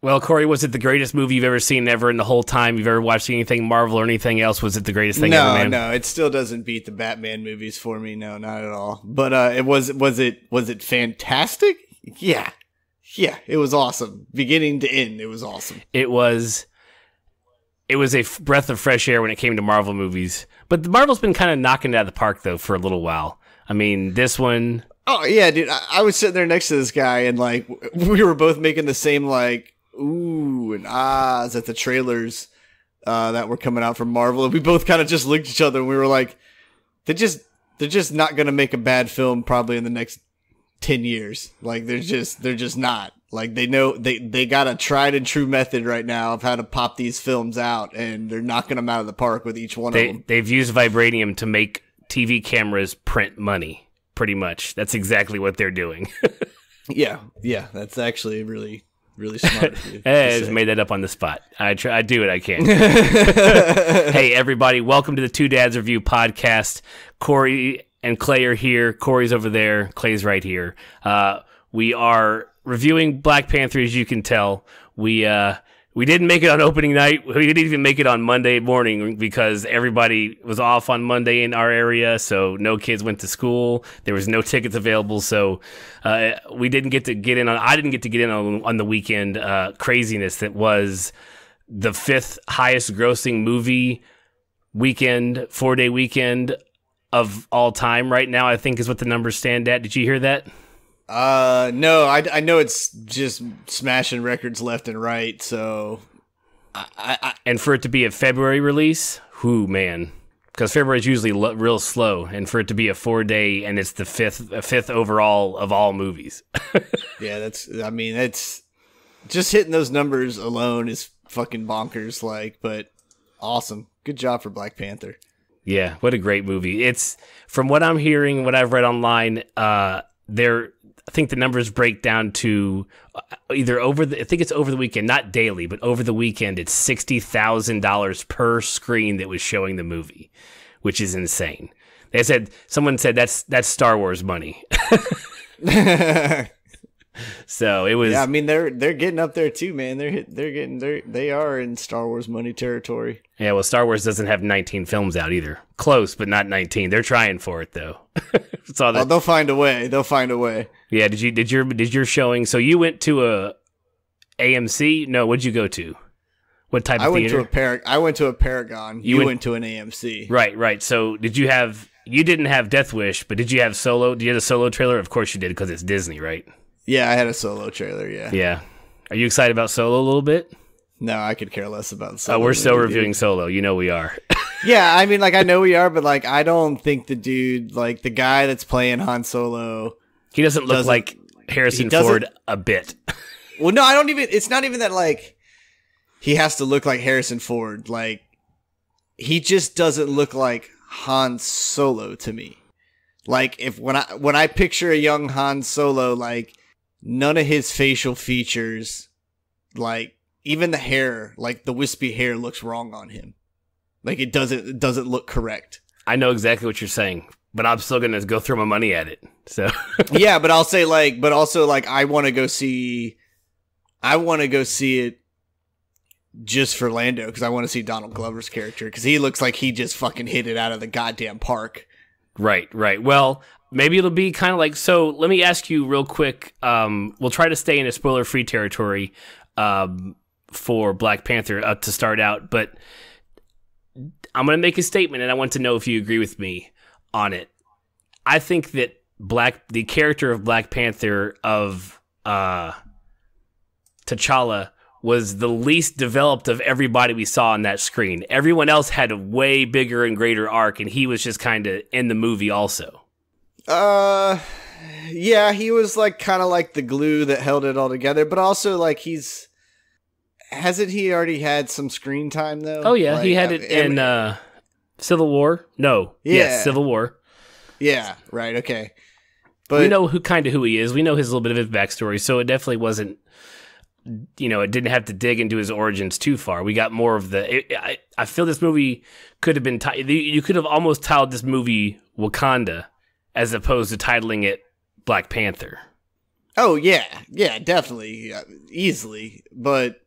Well, Corey, was it the greatest movie you've ever seen ever in the whole time you've ever watched anything Marvel or anything else? Was it the greatest thing ever, man? No, it still doesn't beat the Batman movies for me. No, not at all. But was it fantastic? Yeah, it was awesome. Beginning to end, it was awesome. It was a breath of fresh air when it came to Marvel movies. But Marvel's been kind of knocking it out of the park, though, for a little while. I mean, this one... Oh, yeah, dude. I was sitting there next to this guy, and, like, we were both making the same, like, ooh and ahs at the trailers that were coming out from Marvel. And we both kind of just looked at each other, and we were like, they're just not going to make a bad film probably in the next 10 years. Like, they're just not. Like, they know they got a tried and true method right now of how to pop these films out, and they're knocking them out of the park with each one of them. They've used vibranium to make TV cameras print money, pretty much. That's exactly what they're doing. Yeah, that's actually really, really smart of you. I just made that up on the spot. I do what I can. Hey, everybody, welcome to the Two Dads Review podcast. Corey and Clay are here. Corey's over there. Clay's right here. We are reviewing Black Panther, as you can tell. We didn't make it on opening night. We didn't even make it on Monday morning because everybody was off on Monday in our area, so no kids went to school. There was no tickets available, so we didn't get to get in on. I didn't get to get in on the weekend craziness that was the fifth highest grossing movie weekend, 4-day weekend of all time right now, I think is what the numbers stand at. Did you hear that? No, I know it's just smashing records left and right, so and for it to be a February release, whoo, man, because February is usually real slow, and for it to be a 4-day and it's the fifth overall of all movies. Yeah, it's just hitting those numbers alone is fucking bonkers, like, but awesome. Good job for Black Panther. Yeah, what a great movie. It's, from what I'm hearing, what I've read online, I think the numbers break down to either I think it's over the weekend, not daily, but over the weekend, it's $60,000 per screen that was showing the movie, which is insane. Someone said that's Star Wars money. So it was. Yeah, I mean they're getting up there too, man. They are in Star Wars money territory. Yeah, well, Star Wars doesn't have 19 films out either. Close, but not 19. They're trying for it though. They'll find a way. Yeah. Did your showing? So you went to a AMC? No, what'd you go to? What type of theater? I went to a Paragon. You went to an AMC. Right. So you didn't have Death Wish, but did you have Solo? Did you have a Solo trailer? Of course you did, because it's Disney, right? Yeah, I had a Solo trailer, yeah. Yeah. Are you excited about Solo a little bit? No, I could care less about Solo. Oh, we're still reviewing Solo. You know we are. Yeah, I mean, like, I know we are, but, like, I don't think the dude, like, the guy that's playing Han Solo... He doesn't look like Harrison Ford a bit. Well, no, it's not even that, like, he has to look like Harrison Ford. Like, he just doesn't look like Han Solo to me. Like, when I picture a young Han Solo, like, none of his facial features, like, even the hair, like, the wispy hair looks wrong on him. Like, it doesn't look correct. I know exactly what you're saying, but I'm still going to go throw my money at it. So yeah, but I'll say, like, but also, like, I want to go see it just for Lando, because I want to see Donald Glover's character, because he looks like he just fucking hit it out of the goddamn park. Right. Well, maybe it'll be kind of like, so let me ask you real quick. We'll try to stay in a spoiler-free territory for Black Panther to start out, but I'm going to make a statement, and I want to know if you agree with me on it. I think that the character of Black Panther of T'Challa was the least developed of everybody we saw on that screen. Everyone else had a way bigger and greater arc, and he was just kind of in the movie also. Yeah, he was like kind of like the glue that held it all together, but also like hasn't he already had some screen time though? Oh yeah, like, he had it in Civil War. No, yeah. Yes, Civil War. Yeah, right. Okay, but we know who he is. We know his little bit of his backstory, so it definitely wasn't. It didn't have to dig into his origins too far. We got more of the. I feel this movie could have been. You could have almost titled this movie Wakanda, as opposed to titling it Black Panther. Oh yeah, definitely, easily. But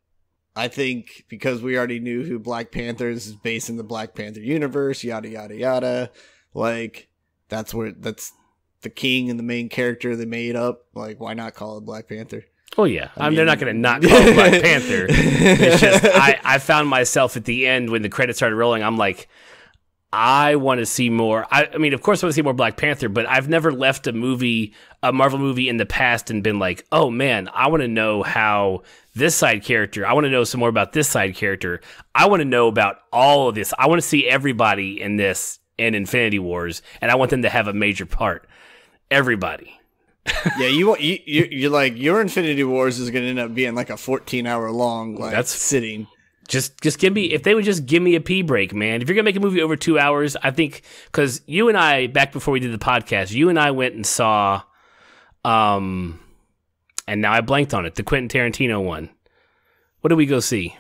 I think because we already knew who Black Panther is based in the Black Panther universe, yada yada yada. Like that's the king and the main character they made up. Like, why not call it Black Panther? Oh yeah, they're not going to not call it Black Panther. It's just I found myself at the end when the credits started rolling. I'm like, I want to see more. I mean, of course, I want to see more Black Panther, but I've never left a Marvel movie in the past and been like, oh man, I want to know how this side character, I want to know some more about this side character. I want to know about all of this. I want to see everybody in this in Infinity Wars, and I want them to have a major part. Everybody. Yeah, you're like, your Infinity Wars is going to end up being like a 14-hour long sitting. Just give me, if they would just give me a pee break, man. If you're going to make a movie over 2 hours, I think, because you and I, back before we did the podcast, you and I went and saw, and now I blanked on it, the Quentin Tarantino one. What did we go see?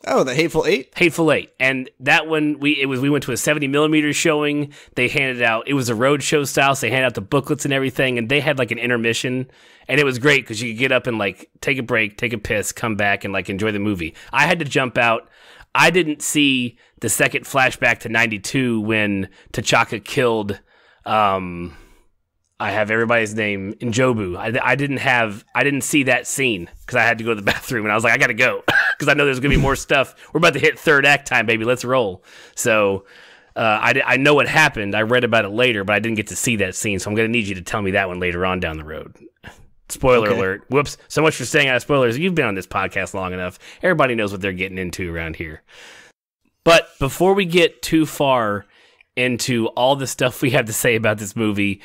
Oh, the Hateful Eight? Hateful Eight. And that one, we went to a 70mm showing. They handed out, it was a road show style, so they handed out the booklets and everything, and they had like an intermission, and it was great because you could get up and like take a break, take a piss, come back, and like enjoy the movie. I had to jump out. I didn't see the second flashback to 92 when T'Chaka killed, I have everybody's name, Njobu. I didn't see that scene because I had to go to the bathroom, and I was like, I gotta go because I know there's gonna be more stuff. We're about to hit third act time, baby. Let's roll. So I know what happened. I read about it later, but I didn't get to see that scene. So I'm gonna need you to tell me that one later on down the road. Spoiler alert. Whoops. So much for staying out of spoilers. You've been on this podcast long enough. Everybody knows what they're getting into around here. But before we get too far into all the stuff we have to say about this movie,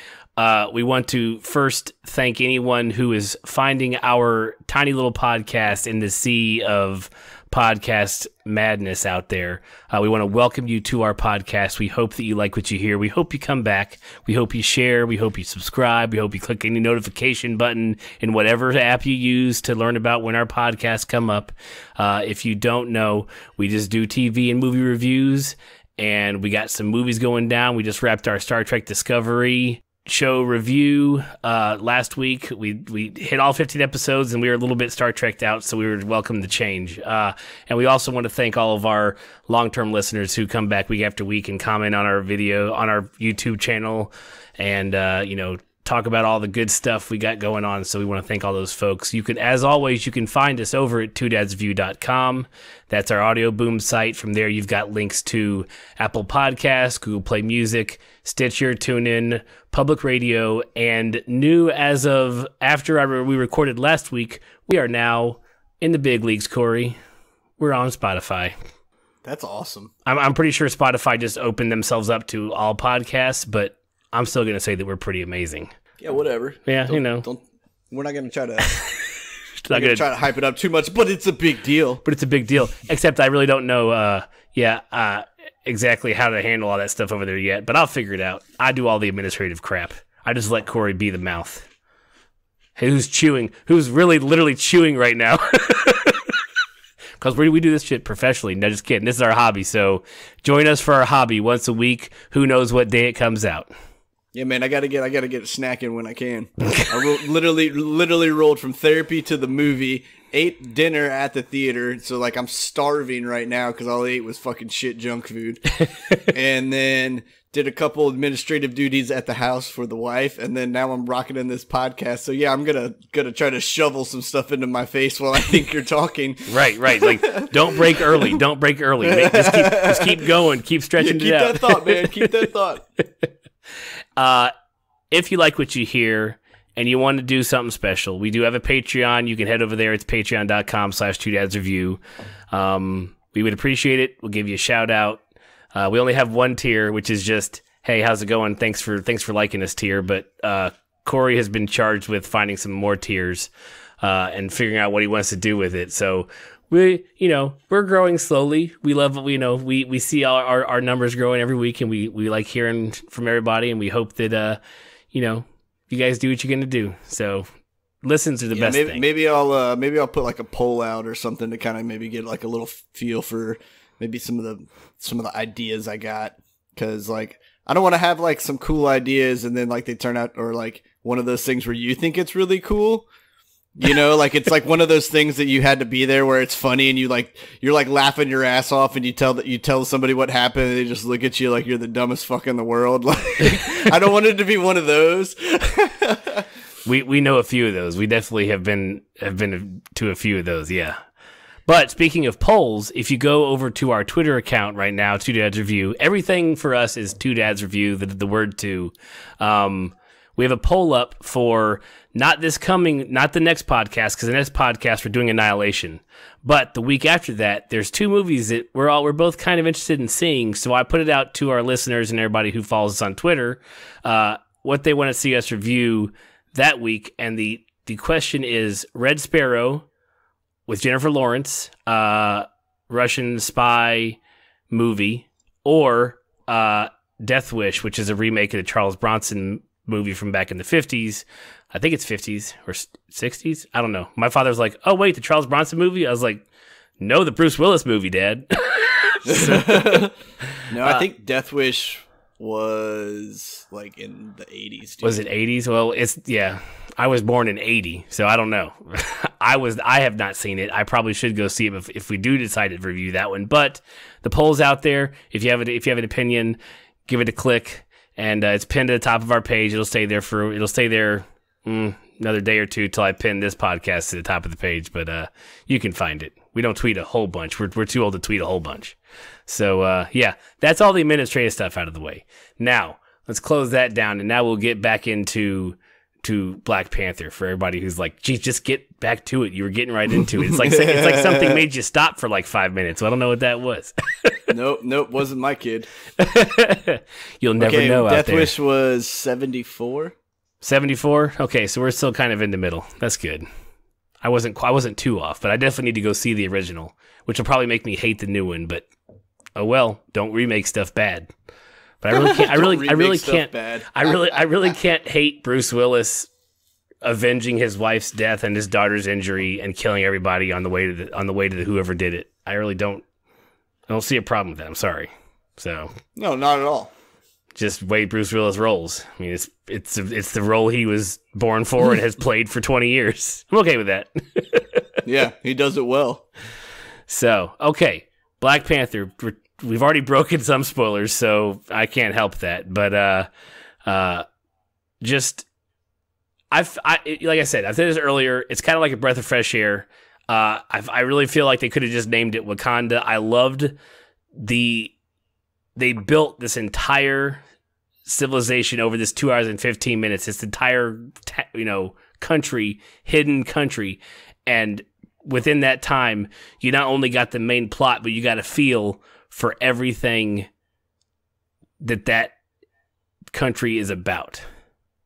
we want to first thank anyone who is finding our tiny little podcast in the sea of podcast madness out there. We want to welcome you to our podcast. We hope that you like what you hear. We hope you come back. We hope you share. We hope you subscribe. We hope you click any notification button in whatever app you use to learn about when our podcasts come up. If you don't know, we just do TV and movie reviews, and we got some movies going down. We just wrapped our Star Trek Discovery show review last week. We hit all 15 episodes, and we were a little bit Star Trek'd out, so we were welcome to change. And we also want to thank all of our long-term listeners who come back week after week and comment on our video on our YouTube channel, and talk about all the good stuff we got going on. So we want to thank all those folks. You can, as always, you can find us over at twodadsview.com. That's our audio boom site. From there, you've got links to Apple Podcasts, Google Play Music, Stitcher, TuneIn, Public Radio, and new as of after we recorded last week, we are now in the big leagues, Corey. We're on Spotify. That's awesome. I'm pretty sure Spotify just opened themselves up to all podcasts, but I'm still going to say that we're pretty amazing. Yeah, whatever. Yeah, we're not going to try to try to hype it up too much, but it's a big deal. Except I really don't know exactly how to handle all that stuff over there yet, but I'll figure it out. I do all the administrative crap. I just let Corey be the mouth. Hey, who's really literally chewing right now? Because we do this shit professionally. No, just kidding. This is our hobby, so join us for our hobby once a week. Who knows what day it comes out? Yeah, man, I gotta get snacking when I can. I literally rolled from therapy to the movie, ate dinner at the theater, so like I'm starving right now because all I ate was fucking shit junk food, and then did a couple administrative duties at the house for the wife, and then now I'm rocking in this podcast. So yeah, I'm gonna try to shovel some stuff into my face while I think you're talking. Right. Like, don't break early. Just keep going. Keep stretching it out. Keep that thought, man. Keep that thought. If you like what you hear and you want to do something special, we do have a Patreon. You can head over there. It's patreon.com/twodadsreview. We would appreciate it. We'll give you a shout out. We only have one tier, which is just, hey, how's it going? Thanks for liking us tier. But Corey has been charged with finding some more tiers and figuring out what he wants to do with it. So we're growing slowly. We love, we see our numbers growing every week, and we like hearing from everybody, and we hope that, you guys do what you're going to do. So listens are the best thing. Maybe I'll put like a poll out or something to kind of maybe get like a little feel for maybe some of the ideas I got. Cause like, I don't want to have like some cool ideas and then like they turn out, or like one of those things where you think it's really cool. You know, like it's like one of those things that you had to be there where it's funny and you're like laughing your ass off and you tell somebody what happened and they just look at you like you're the dumbest fuck in the world. Like I don't want it to be one of those. We know a few of those. We definitely have been to a few of those, yeah. But speaking of polls, if you go over to our Twitter account right now, Two Dads Review, everything for us is Two Dads Review, the word two. We have a poll up for not the next podcast, because the next podcast we're doing Annihilation. But the week after that, there's two movies that we're both kind of interested in seeing. So I put it out to our listeners and everybody who follows us on Twitter, what they want to see us review that week. And the question is Red Sparrow with Jennifer Lawrence, Russian spy movie, or Death Wish, which is a remake of the Charles Bronson movie from back in the 50s. I think it's 50s or 60s. I don't know. My father was like, oh, wait, the Charles Bronson movie? I was like, no, the Bruce Willis movie, Dad. No, I think Death Wish was like in the 80s. Dude. Was it 80s? Well, I was born in 80, so I don't know. I have not seen it. I probably should go see it if we do decide to review that one. But the poll's out there. If you have an opinion, give it a click. And it's pinned to the top of our page. It'll stay there another day or two till I pin this podcast to the top of the page. But you can find it. We don't tweet a whole bunch. We're too old to tweet a whole bunch. So yeah, that's all the administrative stuff out of the way. Now let's close that down, and now we'll get back into Black Panther for everybody who's like, geez, just get back to it. You were getting right into it. It's like something made you stop for like 5 minutes. Well, I don't know what that was. Nope, wasn't my kid. You'll never know out there. Death Wish was 74. 74? Okay, so we're still kind of in the middle. That's good. I wasn't too off, but I definitely need to go see the original, which will probably make me hate the new one, but oh well, don't remake stuff bad. But I really can't. I really can't hate Bruce Willis avenging his wife's death and his daughter's injury and killing everybody on the way to whoever did it. I really don't. I don't see a problem with that. I'm sorry. So no, not at all. Just way Bruce Willis rolls. I mean, it's the role he was born for and has played for 20 years. I'm okay with that. Yeah, he does it well. So okay, Black Panther. We've already broken some spoilers, so I can't help that. But like I said, I said this earlier. It's kind of like a breath of fresh air. I really feel like they could have just named it Wakanda. I loved they built this entire civilization over this 2 hours and 15 minutes. This entire country, hidden country, and within that time, you not only got the main plot, but you got a feel for everything that country is about.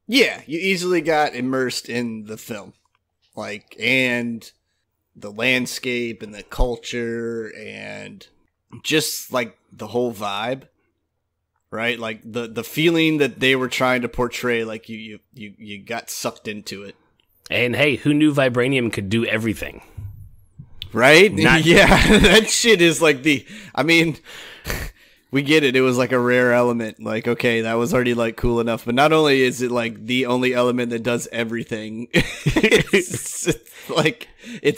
Yeah, you easily got immersed in the film, and the landscape and the culture and just like the whole vibe, right? Like the feeling that they were trying to portray, like you got sucked into it. And hey, who knew vibranium could do everything? Right? Yeah, that shit is like we get it. It was like a rare element. Like, okay, that was already like cool enough. But not only is it like the only element that does everything, it's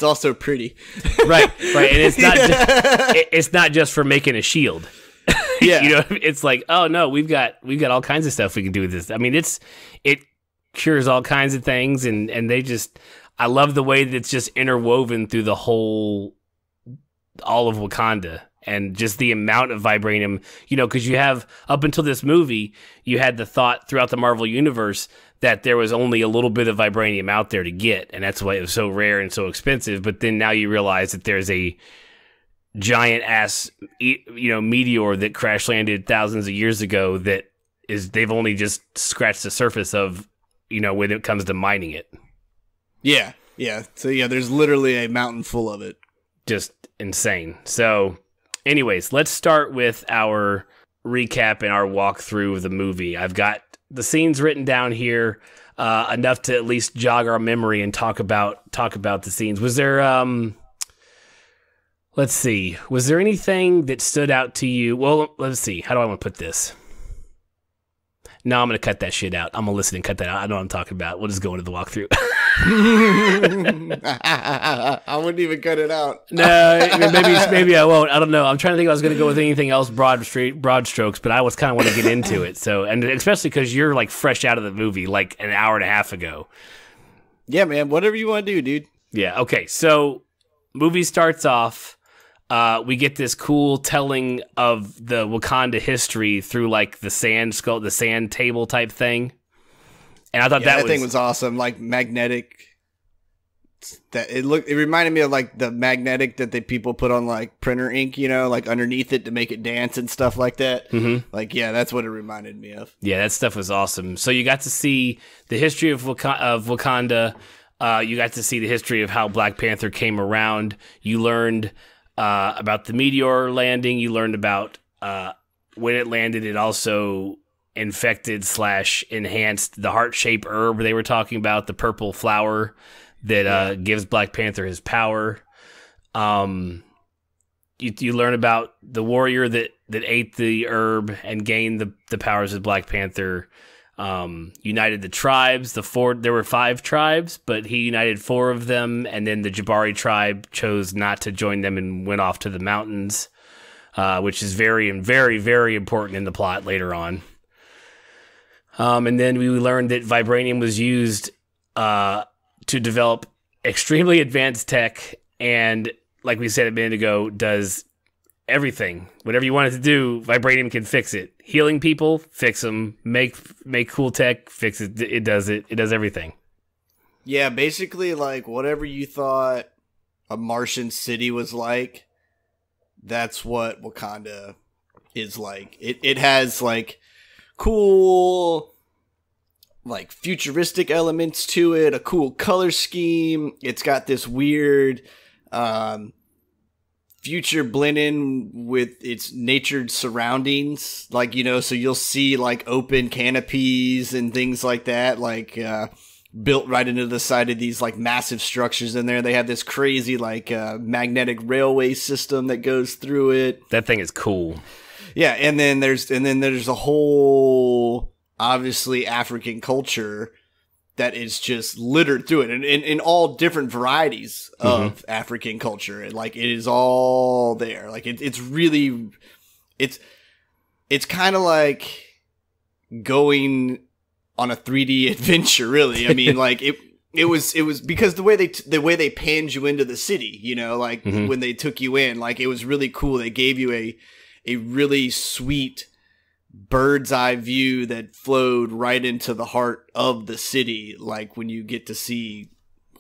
also pretty. Right. And it's not just for making a shield. Yeah. It's like, oh no, we've got all kinds of stuff we can do with this. I mean, it cures all kinds of things, and I love the way that it's just interwoven through all of Wakanda, and just the amount of vibranium, because you have, up until this movie, you had the thought throughout the Marvel Universe that there was only a little bit of vibranium out there to get, and that's why it was so rare and so expensive. But then now you realize that there's a giant ass, meteor that crash landed thousands of years ago they've only just scratched the surface of, when it comes to mining it. Yeah. So yeah, there's literally a mountain full of it. Just insane. So anyways, let's start with our recap and our walkthrough of the movie. I've got the scenes written down here, enough to at least jog our memory and talk about the scenes. Was there, let's see, was there anything that stood out to you? Well, let's see. How do I want to put this? No, I'm going to cut that shit out. I'm going to listen and cut that out. I know what I'm talking about. We'll just go into the walkthrough. I wouldn't even cut it out. No, maybe I won't. I don't know. I'm trying to think if I was going to go with anything else broad strokes, but I was kind of want to get into it. So, and especially because you're like fresh out of the movie, like an hour and a half ago. Yeah, man. Whatever you want to do, dude. Yeah. Okay. So, movie starts off. We get this cool telling of the Wakanda history through like the sand table type thing. And I thought that thing was awesome. Like magnetic. It reminded me of like the magnetic that people put on like printer ink, like underneath it to make it dance and stuff like that. Mm-hmm. Like, yeah, that's what it reminded me of. Yeah, that stuff was awesome. So you got to see the history of Wakanda. You got to see the history of how Black Panther came around. You learned about the meteor landing. You learned about when it landed, it also infected / enhanced the heart-shaped herb they were talking about, the purple flower that gives Black Panther his power. You learn about the warrior that ate the herb and gained the powers of Black Panther. United the tribes. There were 5 tribes, but he united 4 of them, and then the Jabari tribe chose not to join them and went off to the mountains, which is very, very, very important in the plot later on. And then we learned that vibranium was used to develop extremely advanced tech, and like we said a minute ago, does everything. Whatever you want it to do, vibranium can fix it. Healing people, fix them. Make cool tech, fix it. It does it. It does everything. Yeah, basically, like whatever you thought a Martian city was like, that's what Wakanda is like. It has like cool, like futuristic elements to it, a cool color scheme. It's got this weird future blend in with its natured surroundings, like, so you'll see like open canopies and things like that, like built right into the side of these like massive structures in there. They have this crazy like magnetic railway system that goes through it. That thing is cool. Yeah, and then there's a whole obviously African culture that is just littered through it, and in all different varieties of African culture. Like, it is all there. Like, it's really, it's kind of like going on a 3D adventure, really. I mean, like, it was because the way they panned you into the city, like when they took you in, like, it was really cool. They gave you a really sweet bird's eye view that flowed right into the heart of the city, like when you get to see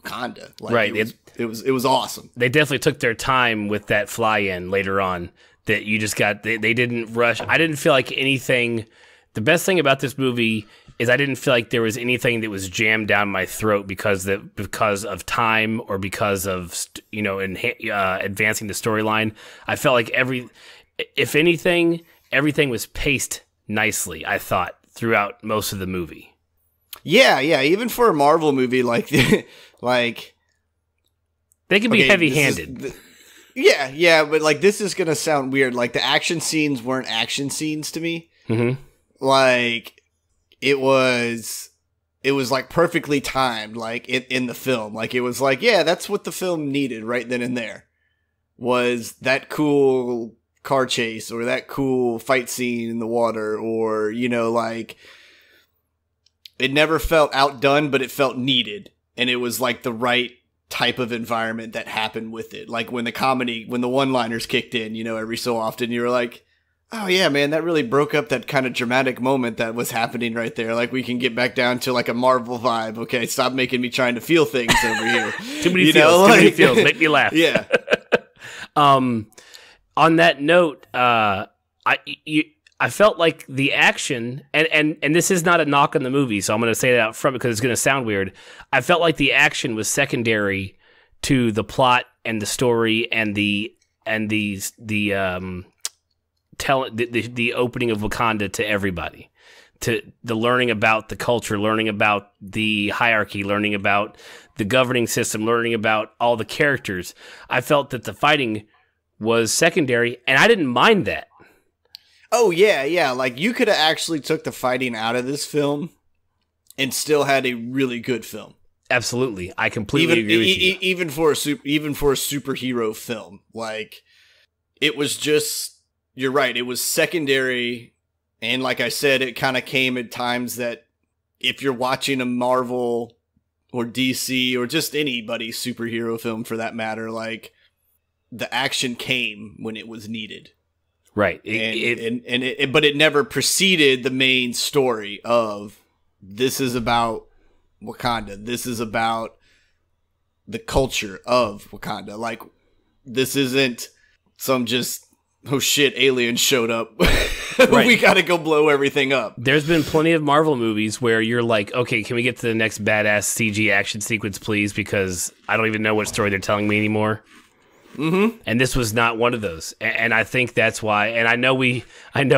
Wakanda. Like, right. It was awesome. They definitely took their time with that fly-in later on, that you just got, they didn't rush. I didn't feel like anything. The best thing about this movie is I didn't feel like there was anything that was jammed down my throat because of time or because of advancing the storyline. I felt like if anything, everything was paced nicely, I thought, throughout most of the movie. Yeah, even for a Marvel movie, like like they can be heavy-handed. Yeah, but like this is gonna sound weird. Like, the action scenes weren't action scenes to me. Mm-hmm. Like, it was like perfectly timed, like in the film. Like, it was like, yeah, that's what the film needed right then and there. Was that cool car chase, or that cool fight scene in the water, or like, it never felt outdone, but it felt needed, and it was like the right type of environment that happened with it. Like, when the one-liners kicked in, every so often, you were like, oh yeah, man, that really broke up that kind of dramatic moment that was happening right there. Like, we can get back down to like a Marvel vibe. Okay, stop making me trying to feel things over here. Too many feels, make me laugh. Yeah. On that note, I felt like the action, and this is not a knock on the movie, so I'm going to say that out front because it's going to sound weird. I felt like the action was secondary to the plot and the story and the opening of Wakanda to everybody, to the learning about the culture, learning about the hierarchy, learning about the governing system, learning about all the characters. I felt that the fighting was secondary, and I didn't mind that. Oh, yeah. Like, you could have actually took the fighting out of this film and still had a really good film. Absolutely. I completely agree with you. Even for a superhero film. Like, it was just, you're right, it was secondary. And like I said, it kind of came at times that if you're watching a Marvel or DC or just anybody's superhero film for that matter, like, the action came when it was needed. Right. But it never preceded the main story of this is about Wakanda. This is about the culture of Wakanda. Like, this isn't some just, oh shit, aliens showed up. Right. We got to go blow everything up. There's been plenty of Marvel movies where you're like, okay, can we get to the next badass CG action sequence, please? Because I don't even know what story they're telling me anymore. Mm-hmm. And this was not one of those. And I think that's why. And I know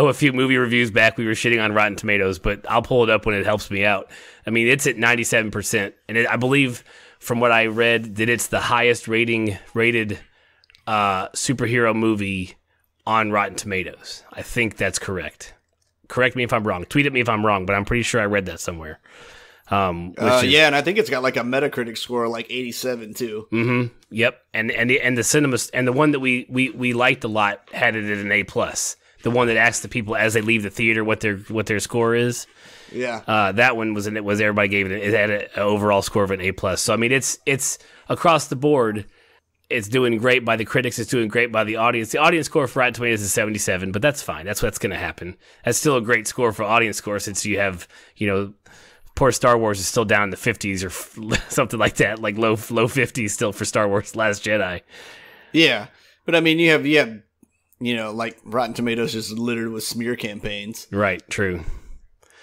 a few movie reviews back we were shitting on Rotten Tomatoes, but I'll pull it up when it helps me out. I mean, it's at 97%. And I believe from what I read that it's the highest rated superhero movie on Rotten Tomatoes. I think that's correct. Correct me if I'm wrong. Tweet at me if I'm wrong, but I'm pretty sure I read that somewhere. And I think it's got like a Metacritic score of like 87 too. Mm-hmm. Yep. And the cinema, and the one that we liked a lot had it at an A+. The one that asks the people as they leave the theater what their score is. Yeah. That one was everybody gave it had an overall score of an A+. So I mean it's across the board. It's doing great by the critics. It's doing great by the audience. The audience score for Rotten Tomatoes is 77, but that's fine. That's what's going to happen. That's still a great score for audience score since you have, poor Star Wars is still down in the 50s or something like that, like low 50s still for Star Wars Last Jedi. Yeah. But I mean, you have like Rotten Tomatoes is littered with smear campaigns. Right, true.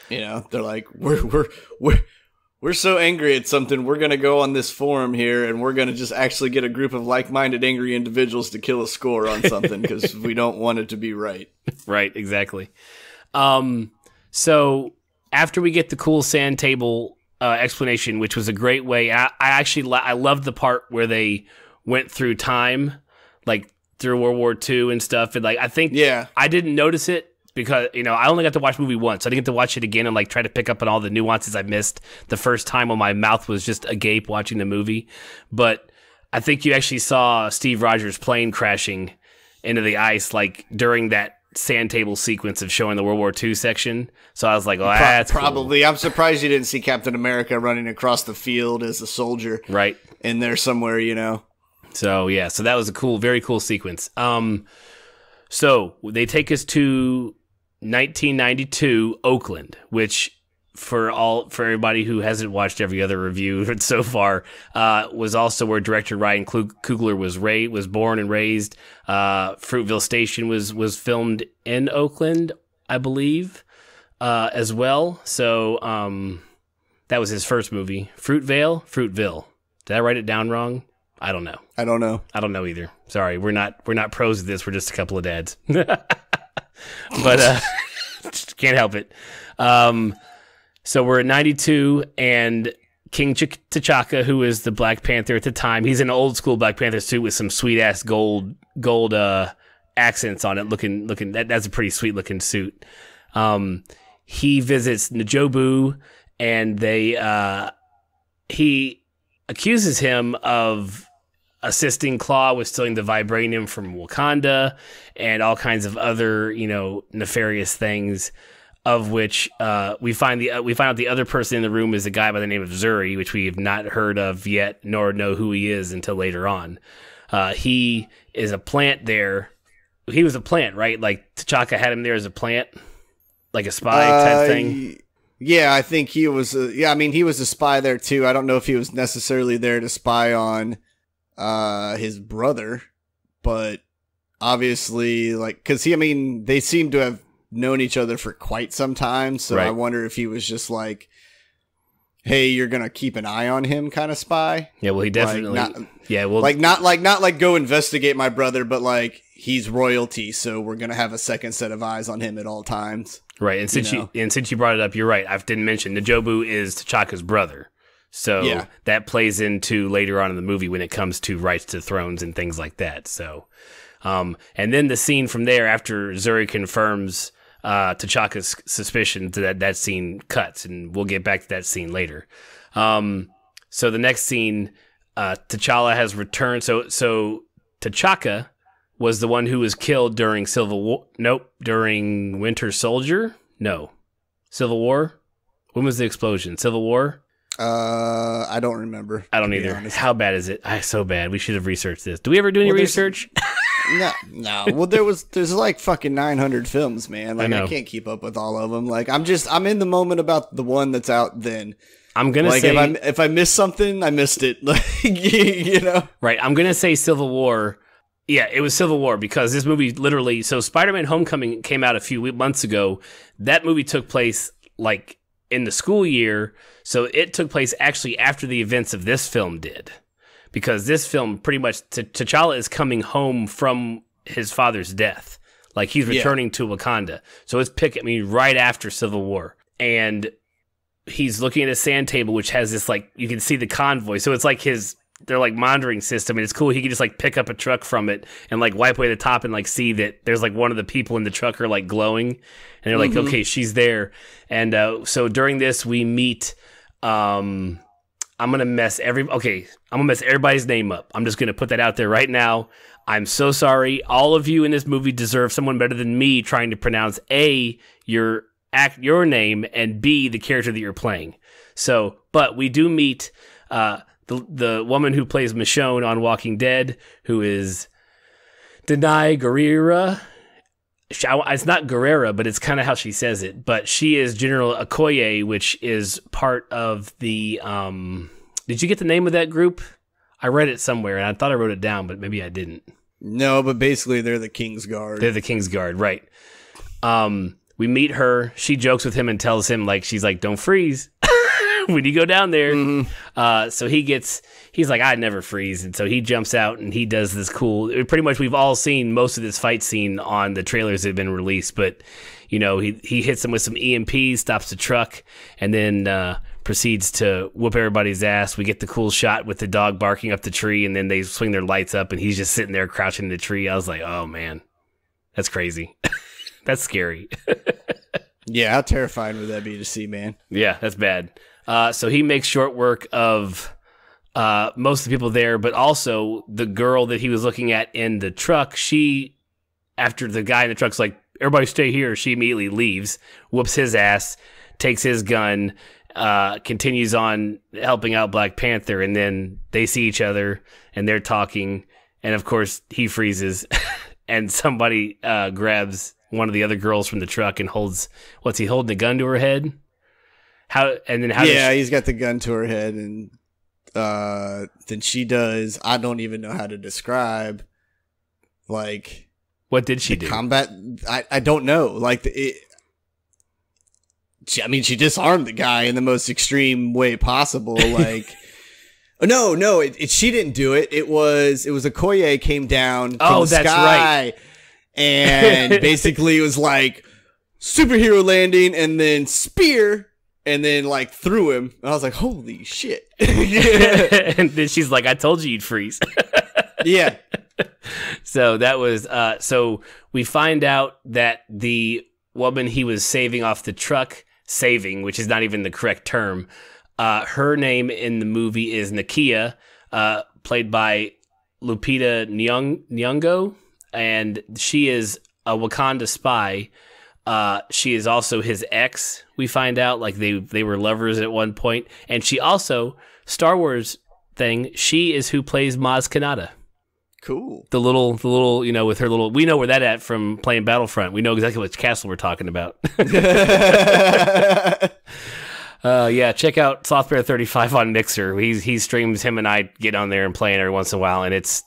They're like, we're so angry at something, we're going to go on this forum here and we're going to just actually get a group of like-minded angry individuals to kill a score on something because we don't want it to be right. Right, exactly. So after we get the cool sand table explanation, which was a great way, I loved the part where they went through time, like through World War II and stuff. And like, I think I didn't notice it because, I only got to watch the movie once. I didn't get to watch it again and like try to pick up on all the nuances I missed the first time when my mouth was just agape watching the movie. But I think you actually saw Steve Rogers' plane crashing into the ice like during that sand table sequence of showing the World War II section. So I was like, that's probably cool. I'm surprised you didn't see Captain America running across the field as a soldier. Right. In there somewhere, So yeah, so that was a cool, very cool sequence. So they take us to 1992 Oakland, which for everybody who hasn't watched every other review so far, was also where director Ryan Coogler was born and raised. Fruitvale Station was filmed in Oakland, I believe, as well. So that was his first movie. Fruitville. Did I write it down wrong? I don't know. I don't know either. Sorry, we're not pros at this. We're just a couple of dads. But can't help it. So we're at 92, and King T'Chaka, who is the Black Panther at the time, he's in an old school Black Panther suit with some sweet ass gold accents on it. Looking that's a pretty sweet looking suit. He visits N'Jobu, and he accuses him of assisting Claw with stealing the vibranium from Wakanda and all kinds of other, nefarious things, of which we find out the other person in the room is a guy by the name of Zuri, which we have not heard of yet, nor know who he is until later on. He is a plant there. He was a plant, right? Like T'Chaka had him there as a plant, like a spy type thing. Yeah, I think he was. He was a spy there too. I don't know if he was necessarily there to spy on his brother, but obviously, because they seem to have known each other for quite some time. So right. I wonder if he was just like, hey, you're gonna keep an eye on him kind of spy. Yeah, well, he definitely. Not go investigate my brother, but like he's royalty, so we're gonna have a second set of eyes on him at all times. Right, and since you brought it up, you're right. I didn't mention N'Jobu is T'Chaka's brother, so that plays into later on in the movie when it comes to rights to thrones and things like that. So, and then the scene from there after Zuri confirms T'Chaka's suspicion to that scene cuts, and we'll get back to that scene later. So the next scene, T'Challa has returned. So T'Chaka was the one who was killed during Civil War. Nope, during Winter Soldier. No, Civil War. When was the explosion? Civil War. I don't remember. I don't either. How bad is it? So bad. We should have researched this. Do we ever do any research? No. Well, there's like fucking 900 films, man. Like I can't keep up with all of them. Like I'm in the moment about the one that's out then. I'm gonna say if I missed something, I missed it. Like you know. Right. I'm gonna say Civil War. Yeah, it was Civil War because this movie literally. So Spider-Man: Homecoming came out a few months ago. That movie took place like in the school year, so it took place actually after the events of this film did. Because this film pretty much T'Challa is coming home from his father's death, like he's returning to Wakanda. So it's right after Civil War, and he's looking at a sand table which has this like you can see the convoy. So it's like they're like monitoring system, and it's cool. He can just like pick up a truck from it and like wipe away the top and like see that there's like one of the people in the truck are like glowing, and they're like, okay, she's there. And so during this we meet. I'm gonna mess everybody's name up. I'm just gonna put that out there right now. I'm so sorry. All of you in this movie deserve someone better than me trying to pronounce A, your name, and B, the character that you're playing. So, but we do meet the woman who plays Michonne on Walking Dead, who is Denai Guerrera. It's not Guerrera, but it's kind of how she says it. But she is General Okoye, which is part of the... did you get the name of that group? I read it somewhere, and I thought I wrote it down, but maybe I didn't. No, but basically they're the King's Guard. They're the King's Guard, right. We meet her. She jokes with him and tells him, like, she's like, don't freeze when you go down there. Mm-hmm. So he's like, I'd never freeze. And so he jumps out and he does this cool, pretty much we've all seen most of this fight scene on the trailers that have been released, but you know, he hits him with some EMPs, stops the truck, and then proceeds to whoop everybody's ass. We get the cool shot with the dog barking up the tree, and then they swing their lights up and he's just sitting there crouching in the tree. I was like, oh man, that's crazy. That's scary. Yeah, how terrifying would that be to see, man? Yeah, that's bad. So he makes short work of most of the people there, but also the girl that he was looking at in the truck. She, after the guy in the truck's like, everybody stay here, she immediately leaves, whoops his ass, takes his gun, continues on helping out Black Panther, and then they see each other and they're talking, and of course he freezes, and somebody grabs one of the other girls from the truck and holds, what's he holding, a gun to her head? He's got the gun to her head, and then she does, I don't even know how to describe, like, what did she do? Combat, I don't know. Like, she disarmed the guy in the most extreme way possible. Like, no, she didn't do it. It was Okoye came down from the sky, right. And basically it was like superhero landing, and then spear, and then like threw him. And I was like, holy shit. And then she's like, I told you you'd freeze. Yeah. So that was, so we find out that the woman he was saving off the truck, which is not even the correct term, her name in the movie is Nakia, played by Lupita Nyong'o, and she is a Wakanda spy. She is also his ex, we find out, like they were lovers at one point, and she also, Star Wars thing, she is who plays Maz Kanata. Cool. The little, you know, with her little, we know where that at from playing Battlefront. We know exactly which castle we're talking about. Yeah, check out Slothbear 35 on Mixer. He streams, him and I get on there and playing every once in a while, and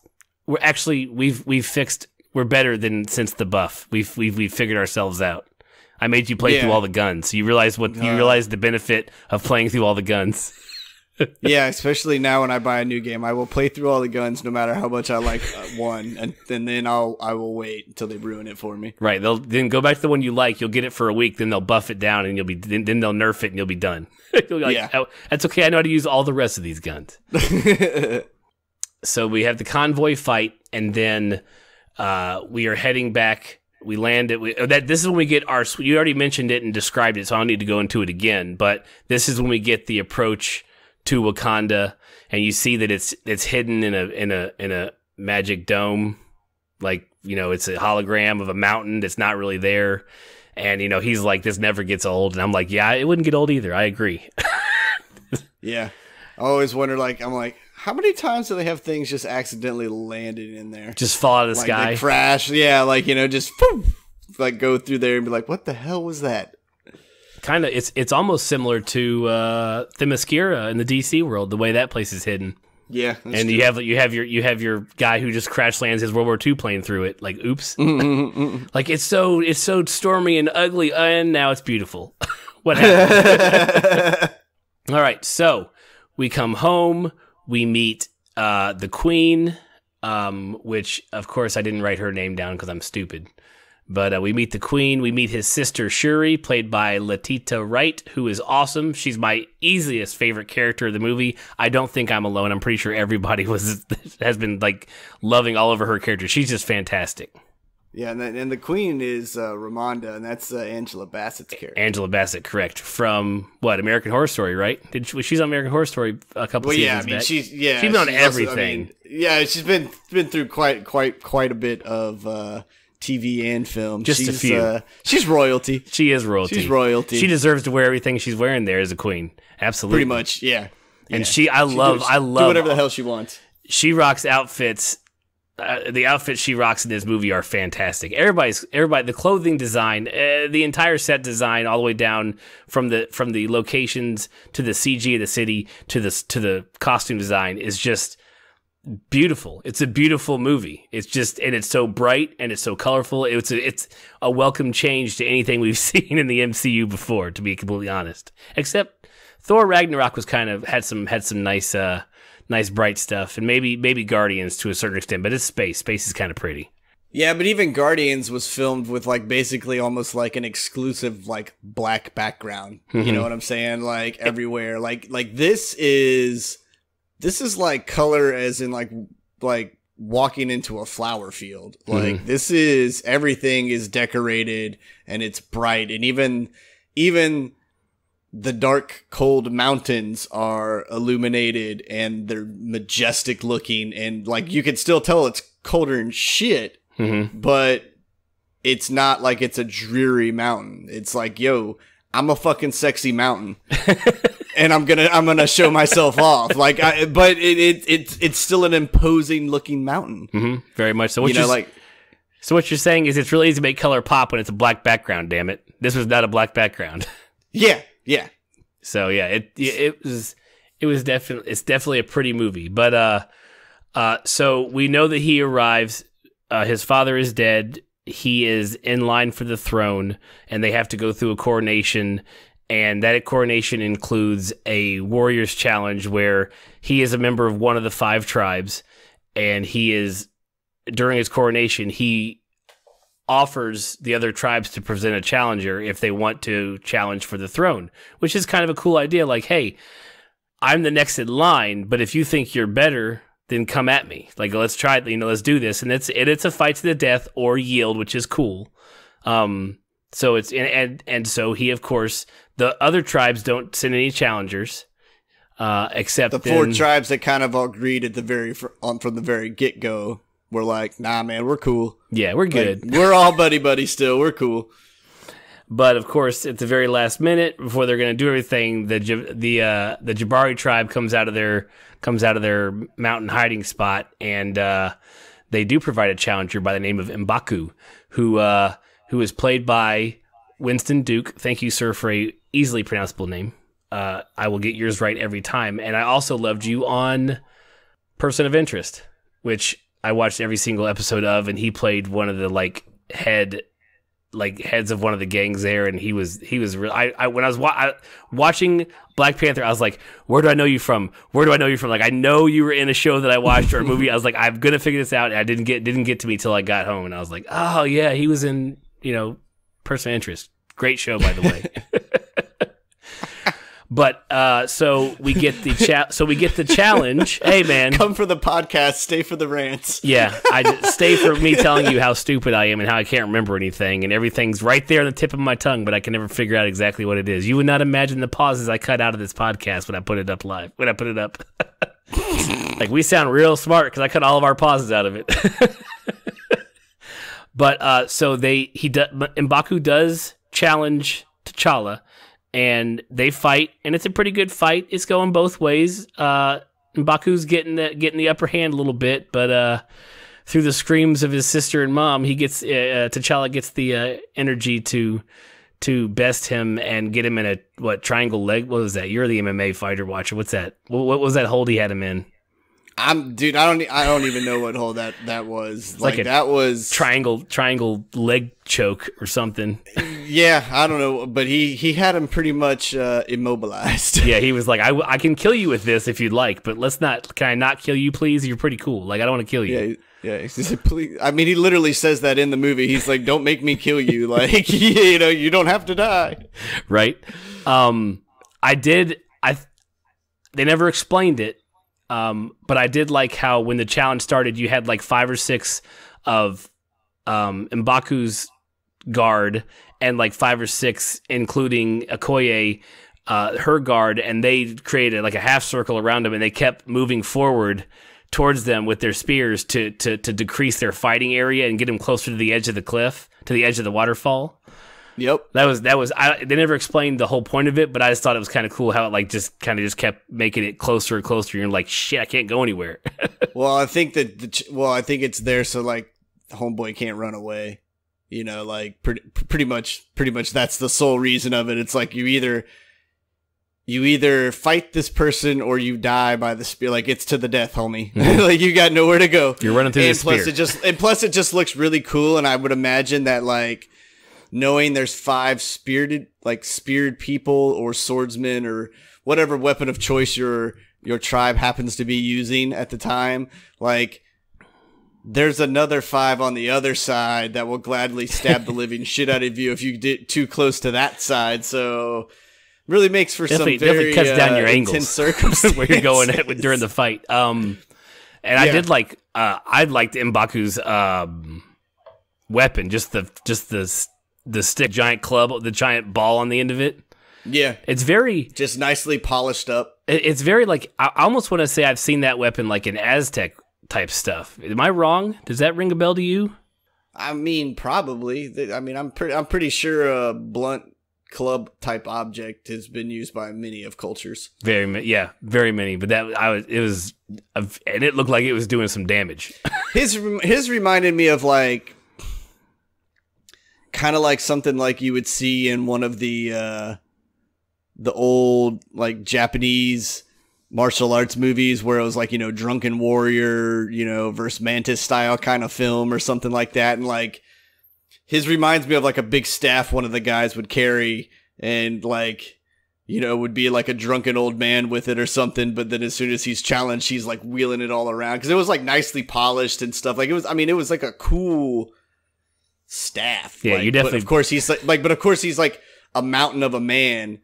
we're better than since the buff. We've figured ourselves out. I made you play through all the guns. So you realize the benefit of playing through all the guns. Yeah, especially now when I buy a new game, I will play through all the guns no matter how much I like one, and then I will wait until they ruin it for me. Right. They'll then go back to the one you like. You'll get it for a week, then they'll buff it down, and then they'll nerf it, and you'll be done. You'll be like, yeah, oh, that's okay. I know how to use all the rest of these guns. So we have the convoy fight, and then we are heading back We land at this is when we get our. You already mentioned it and described it, so I don't need to go into it again. But this is when we get the approach to Wakanda, and you see that it's hidden in a magic dome, like it's a hologram of a mountain that's not really there. And he's like, this never gets old, and I'm like, yeah, it wouldn't get old either. I agree. Yeah, I always wonder. I'm like, how many times do they have things just accidentally landed in there? Just fall out of the sky, they crash. Yeah, just poof, go through there and be like, what the hell was that? Kind of, it's almost similar to Themyscira in the DC world, the way that place is hidden. Yeah, and true. you have your guy who just crash lands his World War II plane through it. Like, oops, like it's so stormy and ugly, and now it's beautiful. What happened? All right, so we come home. We meet the Queen, which of course I didn't write her name down because I'm stupid. But we meet the Queen. We meet his sister Shuri, played by Letitia Wright, who is awesome. She's my easiest favorite character of the movie. I don't think I'm alone. I'm pretty sure everybody has been like loving all over her character. She's just fantastic. Yeah, and the Queen is Ramonda, and that's Angela Bassett's character. Angela Bassett, correct. From what, American Horror Story, right? She's on American Horror Story a couple seasons back. She's been on everything. She's been through quite a bit of TV and film. Just a few. She's royalty. She is royalty. She's royalty. She deserves to wear everything she's wearing there as a queen. Absolutely. Pretty much, yeah. And I love do whatever the hell she wants. She rocks outfits. The outfits she rocks in this movie are fantastic. Everybody, the clothing design, the entire set design, all the way down from the locations to the CG of the city to the costume design is just beautiful. It's a beautiful movie. It's just, and it's so bright and it's so colorful. It's a welcome change to anything we've seen in the MCU before, to be completely honest. Except Thor Ragnarok was had some nice bright stuff, and maybe Guardians to a certain extent, but it's space. Space is kind of pretty. Yeah, but even Guardians was filmed with basically almost like an exclusive black background. Mm-hmm. You know what I'm saying? Everywhere. Like this is like color as in like walking into a flower field. Mm-hmm. This is, everything is decorated and it's bright, and even the dark, cold mountains are illuminated and they're majestic looking, and you can still tell it's colder than shit, mm-hmm. but it's not like it's a dreary mountain. It's like, yo, I'm a fucking sexy mountain, and I'm gonna show myself off. But it's still an imposing looking mountain. Mm-hmm. Very much so. So what you're saying is it's really easy to make color pop when it's a black background. Damn it, this was not a black background. Yeah. Yeah. So yeah, it's definitely a pretty movie. But so we know that he arrives. His father is dead. He is in line for the throne, and they have to go through a coronation. And that coronation includes a warrior's challenge where he is a member of one of the 5 tribes, and during his coronation, he offers the other tribes to present a challenger if they want to challenge for the throne, which is kind of a cool idea. Like, hey, I'm the next in line, but if you think you're better, then come at me. Let's try, let's do this. And it's a fight to the death or yield, which is cool. So it's, and so he, of course, the other tribes don't send any challengers, except the 4 tribes that kind of agreed at from the very get-go. We're like, nah, man, we're cool. Yeah, we're good. We're all buddy still. We're cool. But of course, at the very last minute, before they're going to do everything, the Jabari tribe comes out of their mountain hiding spot, and they do provide a challenger by the name of M'Baku, who is played by Winston Duke. Thank you, sir, for a easily pronounceable name. I will get yours right every time. And I also loved you on Person of Interest, which I watched every single episode of, and he played one of the heads of one of the gangs there, and he was real. When I was watching Black Panther, I was like, where do I know you from? Where do I know you from? I know you were in a show that I watched or a movie. I was like, I'm gonna figure this out, and I didn't get to me till I got home, and I was like, oh yeah, he was in Person of Interest. Great show, by the way. But so we get the challenge. Hey man, come for the podcast, stay for the rants. Yeah, stay for me telling you how stupid I am and how I can't remember anything, and everything's right there on the tip of my tongue, but I can never figure out exactly what it is. You would not imagine the pauses I cut out of this podcast when I put it up live. When I put it up, like we sound real smart because I cut all of our pauses out of it. But so M'Baku does challenge T'Challa, and they fight, and it's a pretty good fight. It's going both ways. M'Baku's getting the upper hand a little bit, but through the screams of his sister and mom, T'Challa gets the energy to best him and get him in a triangle leg. What was that? You're the MMA fighter watcher. What's that? What was that hold he had him in? I don't even know what hold that was. Like that was triangle leg choke or something. Yeah, I don't know, but he had him pretty much immobilized. Yeah, he was like, I can kill you with this if you'd like, but can I not kill you, please? You're pretty cool. Like, I don't want to kill you. Yeah. He's like, please. I mean, he literally says that in the movie. He's like, don't make me kill you. Like, you don't have to die. Right. They never explained it. But I did like how when the challenge started, you had like 5 or 6 of M'Baku's guard and like 5 or 6, including Okoye, her guard, and they created like a half circle around him, and they kept moving forward towards them with their spears to decrease their fighting area and get them closer to the edge of the cliff, to the edge of the waterfall. Yep. They never explained the whole point of it, but I just thought it was kind of cool how it like just kept making it closer and closer. You're like, shit, I can't go anywhere. Well, I think it's there so like the homeboy can't run away. Like pretty much that's the sole reason of it. It's like you either fight this person or you die by the spear. Like, it's to the death, homie. Like, you got nowhere to go. You're running through the spear. Plus it just looks really cool, and I would imagine that like knowing there's 5 speared people or swordsmen or whatever weapon of choice your tribe happens to be using at the time, like there's another 5 on the other side that will gladly stab the living shit out of you if you get too close to that side. So really makes for definitely cuts down your angles intense circumstances where you're going during the fight. And yeah. I did like I liked M'Baku's weapon, just the stick, giant club, the giant ball on the end of it. Yeah. It's very just nicely polished up. It's very like, I almost want to say I've seen that weapon like in Aztec type stuff. Am I wrong? Does that ring a bell to you? I mean, probably. I mean, I'm pretty sure a blunt club type object has been used by many of cultures. Very many. But and it looked like it was doing some damage. His reminded me of like, kind of like something like you would see in one of the old like Japanese martial arts movies where it was like, Drunken Warrior, versus Mantis style kind of film or something like that. And like his reminds me of like a big staff one of the guys would carry and like, would be like a drunken old man with it or something. But then as soon as he's challenged, he's like wheeling it all around because it was like nicely polished and stuff. Like it was like a cool staff. Yeah, you definitely. But of course he's like a mountain of a man.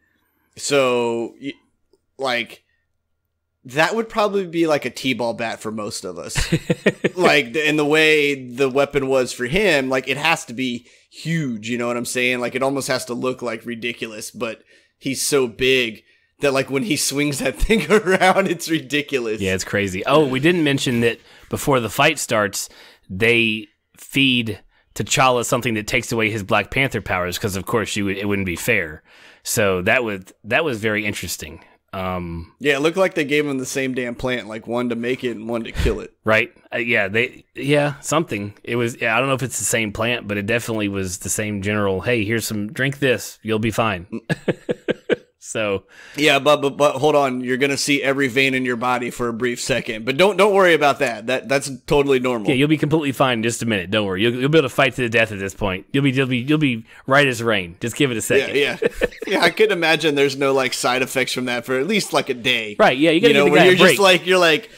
So like that would probably be like a t-ball bat for most of us. Like, and the way the weapon was for him, like it has to be huge. You know what I'm saying? Like it almost has to look like ridiculous, but he's so big that like when he swings that thing around, it's ridiculous. Yeah, it's crazy. Oh, we didn't mention that before the fight starts, they feed T'Challa something that takes away his Black Panther powers because, of course, it wouldn't be fair. So that was very interesting. Yeah, it looked like they gave him the same damn plant, like one to make it and one to kill it. Right? Something. It was. Yeah, I don't know if it's the same plant, but it definitely was the same general. Hey, here's drink this, you'll be fine. So yeah, but hold on, you're gonna see every vein in your body for a brief second, but don't worry about that. That's totally normal. Yeah, you'll be completely fine in just a minute. Don't worry, you'll be able to fight to the death at this point. You'll be right as rain. Just give it a second. Yeah. I could imagine there's no like side effects from that for at least like a day. Right? Yeah, you gotta give the guy a break. You're like,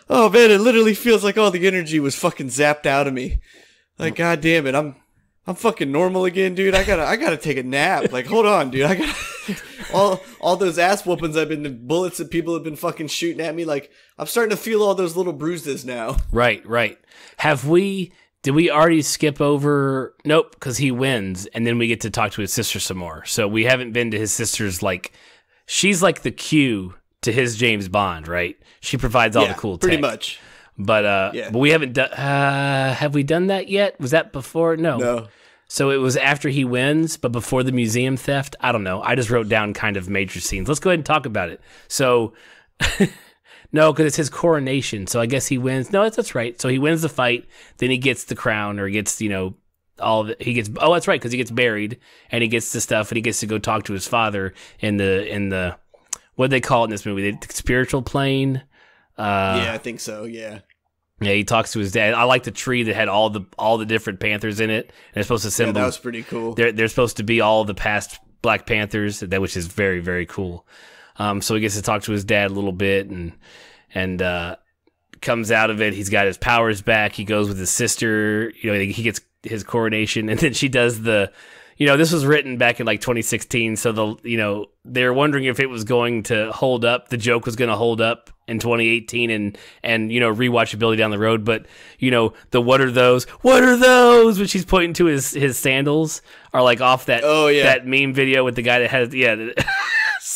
oh man, it literally feels like all the energy was fucking zapped out of me. Like, god damn it, I'm fucking normal again, dude. I gotta take a nap. Like, hold on, dude. all those ass whoopings the bullets that people have been fucking shooting at me. Like, I'm starting to feel all those little bruises now. Right. Did we already skip over? Nope, because he wins, and then we get to talk to his sister some more. So we haven't been to his sister's, like, she's like the Q to his James Bond, right? She provides all the cool tech. Pretty much. But we haven't done, have we done that yet? Was that before? No. So it was after he wins, but before the museum theft? I don't know. I just wrote down kind of major scenes. Let's go ahead and talk about it. So, no, because it's his coronation. So I guess he wins. No, that's right. So he wins the fight. Then he gets the crown, or he gets, all of it. He gets, that's right, because he gets buried, and he gets the stuff, and he gets to go talk to his father in the what do they call it in this movie? The spiritual plane? Yeah, I think so, yeah. Yeah, he talks to his dad. I like the tree that had all the different Panthers in it. And they're supposed to symbol. Yeah, that was pretty cool. They're supposed to be all the past Black Panthers, which is very, very cool. So he gets to talk to his dad a little bit, and comes out of it. He's got his powers back. He goes with his sister. He gets his coronation, and then she does the. This was written back in like 2016, so they're wondering if it was going to hold up. The joke was going to hold up in 2018 and rewatchability down the road. But the what are those? What are those? When she's pointing to his sandals are like off that that meme video with the guy that has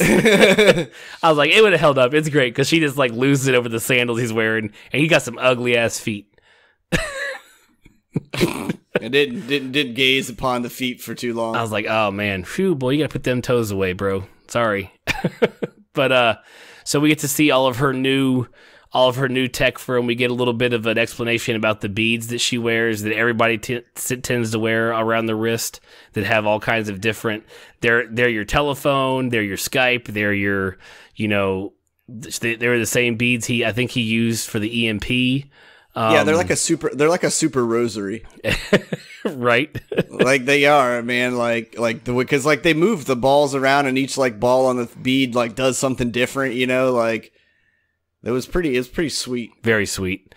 I was like, it would have held up. It's great because she just like loses it over the sandals he's wearing, and he got some ugly ass feet. I didn't gaze upon the feet for too long. I was like, oh man, phew, boy, you gotta put them toes away, bro. Sorry. But so we get to see all of her new tech for him. We get a little bit of an explanation about the beads that she wears, that everybody tends to wear around the wrist, that have all kinds of different. They're your telephone, they're your Skype, they're your they're the same beads I think he used for the EMP. Yeah, they're like a super rosary. Right? Like they are, man, because they move the balls around, and each like ball on the bead like does something different, like it was pretty sweet. Very sweet.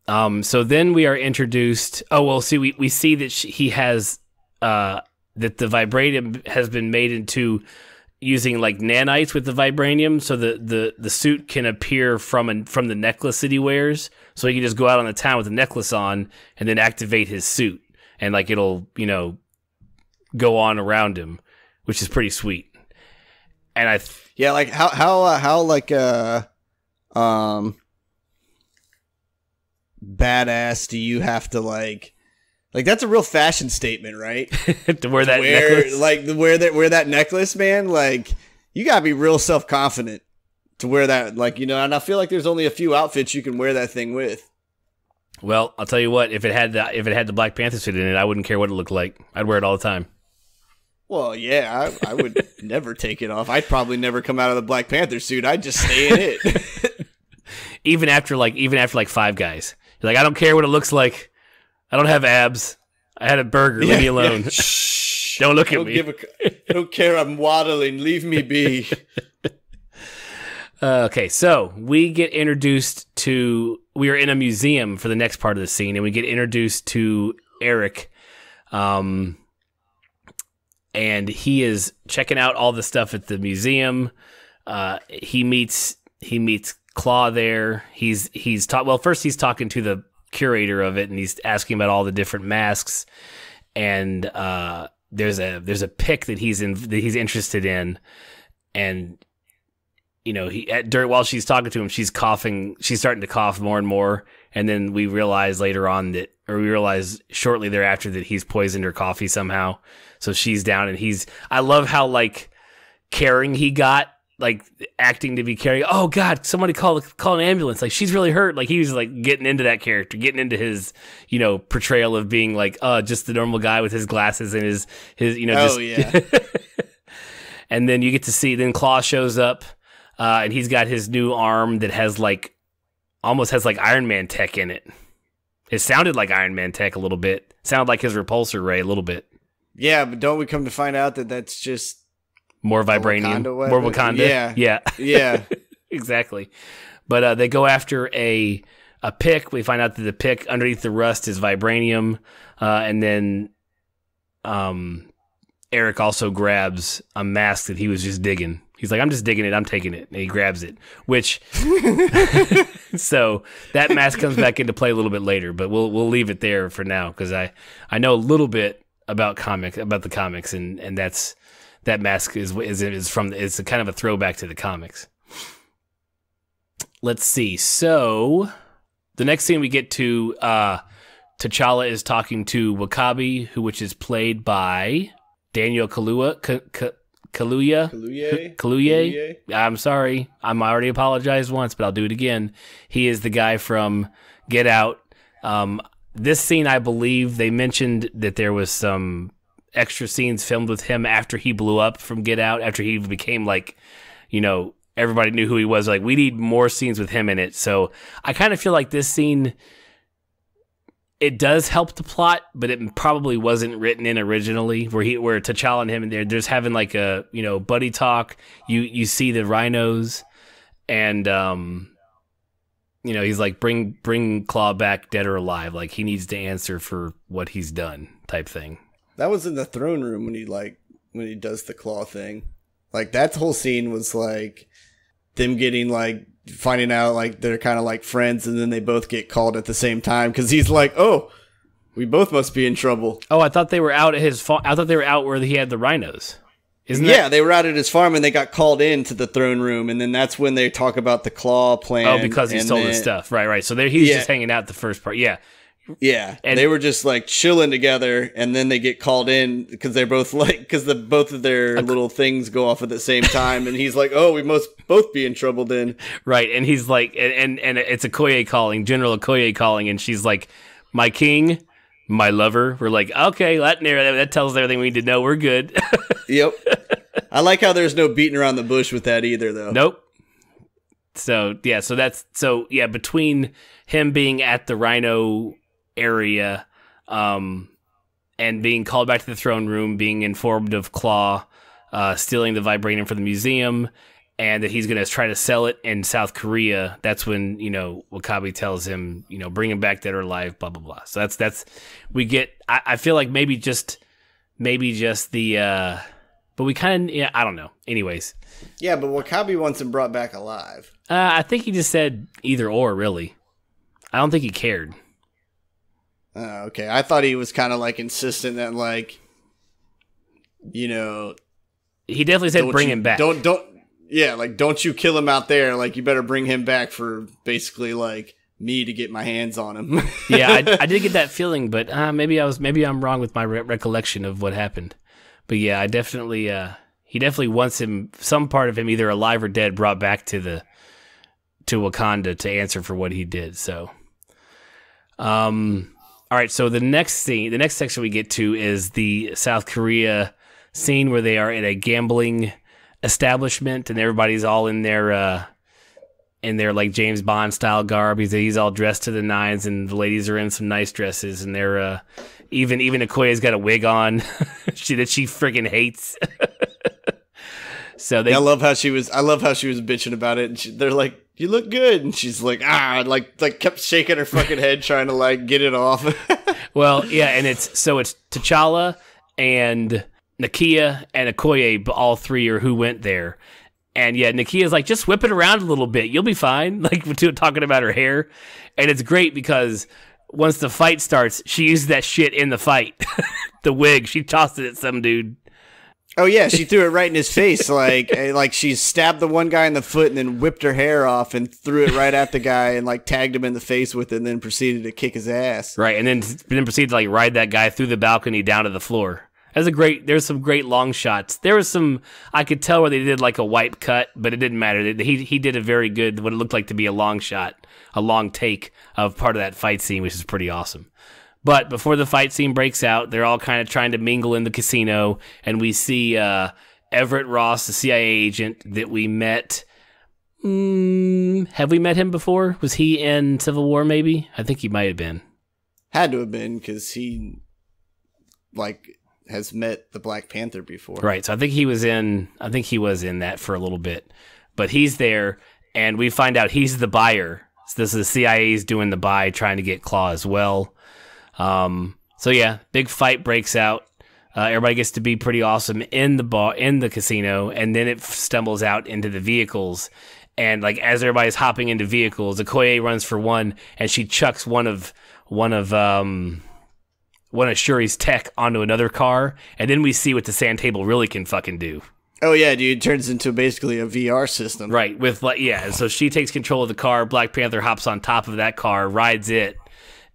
So then we are introduced, we see that he has that the vibranium has been made into using like nanites with the vibranium, so the suit can appear from the necklace that he wears. So he can just go out on the town with the necklace on and then activate his suit, and like it'll go on around him, which is pretty sweet. And like how like badass do you have to like that's a real fashion statement, right? to wear that necklace, wear that necklace, man. Like you gotta be real self-confident to wear that, and I feel like there's only a few outfits you can wear that thing with. Well, I'll tell you what, if it had the Black Panther suit in it, I wouldn't care what it looked like. I'd wear it all the time. Well, yeah, I would never take it off. I'd probably never come out of the Black Panther suit. I'd just stay in it. even after Five Guys. You're like, I don't care what it looks like. I don't have abs. I had a burger. Leave me alone. Yeah. Shh. Don't look at me. Don't care. I'm waddling. Leave me be. Okay, so we get introduced to. We are in a museum for the next part of the scene, and we get introduced to Eric, and he is checking out all the stuff at the museum. He meets Claw there. First he's talking to the curator of it, and he's asking about all the different masks. And there's a pick that he's interested in, and while she's talking to him, she's coughing. She's starting to cough more and more, and then we realize shortly thereafter that he's poisoned her coffee somehow. So she's down, and I love how like caring he got, like acting to be caring. Oh God, somebody call an ambulance. Like she's really hurt. Like he was like getting into that character, getting into his portrayal of being like just the normal guy with his glasses and his yeah. And then you get to see Claw shows up. And he's got his new arm that has almost has Iron Man tech in it. It sounded like Iron Man tech a little bit. Sounded like his repulsor ray a little bit. Yeah, but don't we come to find out that that's just more vibranium, more Wakanda? Yeah. Exactly. But they go after a pick. We find out that the pick underneath the rust is vibranium, and then Eric also grabs a mask that he was just digging. He's like, I'm just digging it, I'm taking it. And he grabs it, which, so that mask comes back into play a little bit later, but we'll leave it there for now because I know a little bit about the comics, and that mask is it's a kind of a throwback to the comics. Let's see. So the next thing we get to, T'Challa is talking to W'Kabi, which is played by Daniel Kaluuya. I'm sorry. I'm already apologized once, but I'll do it again. He is the guy from Get Out. This scene, I believe, they mentioned that there was some extra scenes filmed with him after he blew up from Get Out, after he became like, everybody knew who he was. Like, we need more scenes with him in it. So I kind of feel like this scene, it does help the plot, but it probably wasn't written in originally. Where T'Challa and him and they're just having like a buddy talk. You see the rhinos, and he's like bring Claw back, dead or alive. Like he needs to answer for what he's done, type thing. That was in the throne room when he does the claw thing. Like that whole scene was like them getting like finding out like they're kind of like friends, and then they both get called at the same time because he's like, "Oh, we both must be in trouble." Oh, I thought they were out at his farm. I thought they were out where he had the rhinos. Yeah, they were out at his farm and they got called into the throne room, and then that's when they talk about the claw plan. Oh, because he stole his stuff. Right. So he was just hanging out the first part. Yeah. Yeah, and they were just like chilling together, and then they get called in because they're both both of their little things go off at the same time, and he's like, "Oh, we must both be in trouble then." Right, and he's like, and it's Okoye calling, General Okoye calling, and she's like, "My king, my lover." We're like, okay, that tells us everything we need to know. We're good. Yep. I like how there's no beating around the bush with that either, though. Nope. So between him being at the rhino area, and being called back to the throne room, being informed of Claw stealing the vibranium for the museum, and that he's going to try to sell it in South Korea, that's when W'Kabi tells him, bring him back dead or alive, blah blah blah. So that's we get. I feel like maybe just the, but we kind of I don't know. Anyways, yeah, but W'Kabi wants him brought back alive. I think he just said either or. Really, I don't think he cared. Okay. I thought he was kind of like insistent that like, he definitely said bring him back. Don't you kill him out there. Like you better bring him back for basically like me to get my hands on him. Yeah, I did get that feeling, but maybe I'm wrong with my recollection of what happened. But yeah, I definitely he definitely wants some part of him either alive or dead brought back to Wakanda to answer for what he did. So, all right, so the next section we get to is the South Korea scene where they are at a gambling establishment and everybody's all in their like James Bond style garb. He's all dressed to the nines, and the ladies are in some nice dresses, and they're even Okoye's got a wig on that she freaking hates. So I love how she was bitching about it, and they're like, "You look good," and she's like, like kept shaking her fucking head trying to like get it off. Well, yeah, and it's T'Challa and Nakia and Okoye, all three are who went there. And yeah, Nakia's like, just whip it around a little bit, you'll be fine. Like talking about her hair, and it's great because once the fight starts, she used that shit in the fight. The wig, she tossed it at some dude. Oh yeah, she threw it right in his face, like she stabbed the one guy in the foot and then whipped her hair off and threw it right at the guy and like tagged him in the face with it, and then proceeded to kick his ass. Right, and then proceeded to like ride that guy through the balcony down to the floor. There's some great long shots. There was some, I could tell where they did like a wipe cut, but it didn't matter. He did a very good, what it looked like to be a long shot, a long take of part of that fight scene, which is pretty awesome. But before the fight scene breaks out, they're all kind of trying to mingle in the casino, and we see Everett Ross, the CIA agent that we met. Have we met him before? Was he in Civil War, maybe? I think he might have been. Had to have been, because he, has met the Black Panther before. Right, so I think he was in that for a little bit. But he's there, and we find out he's the buyer. So this is the CIA's doing the buy, trying to get Claw as well. So yeah, big fight breaks out. Everybody gets to be pretty awesome in the casino, and then it stumbles out into the vehicles. And like as everybody's hopping into vehicles, Okoye runs for one, and she chucks one of Shuri's tech onto another car, and then we see what the sand table really can fucking do. Oh yeah, dude, it turns into basically a VR system. Right, with so she takes control of the car, Black Panther hops on top of that car, rides it,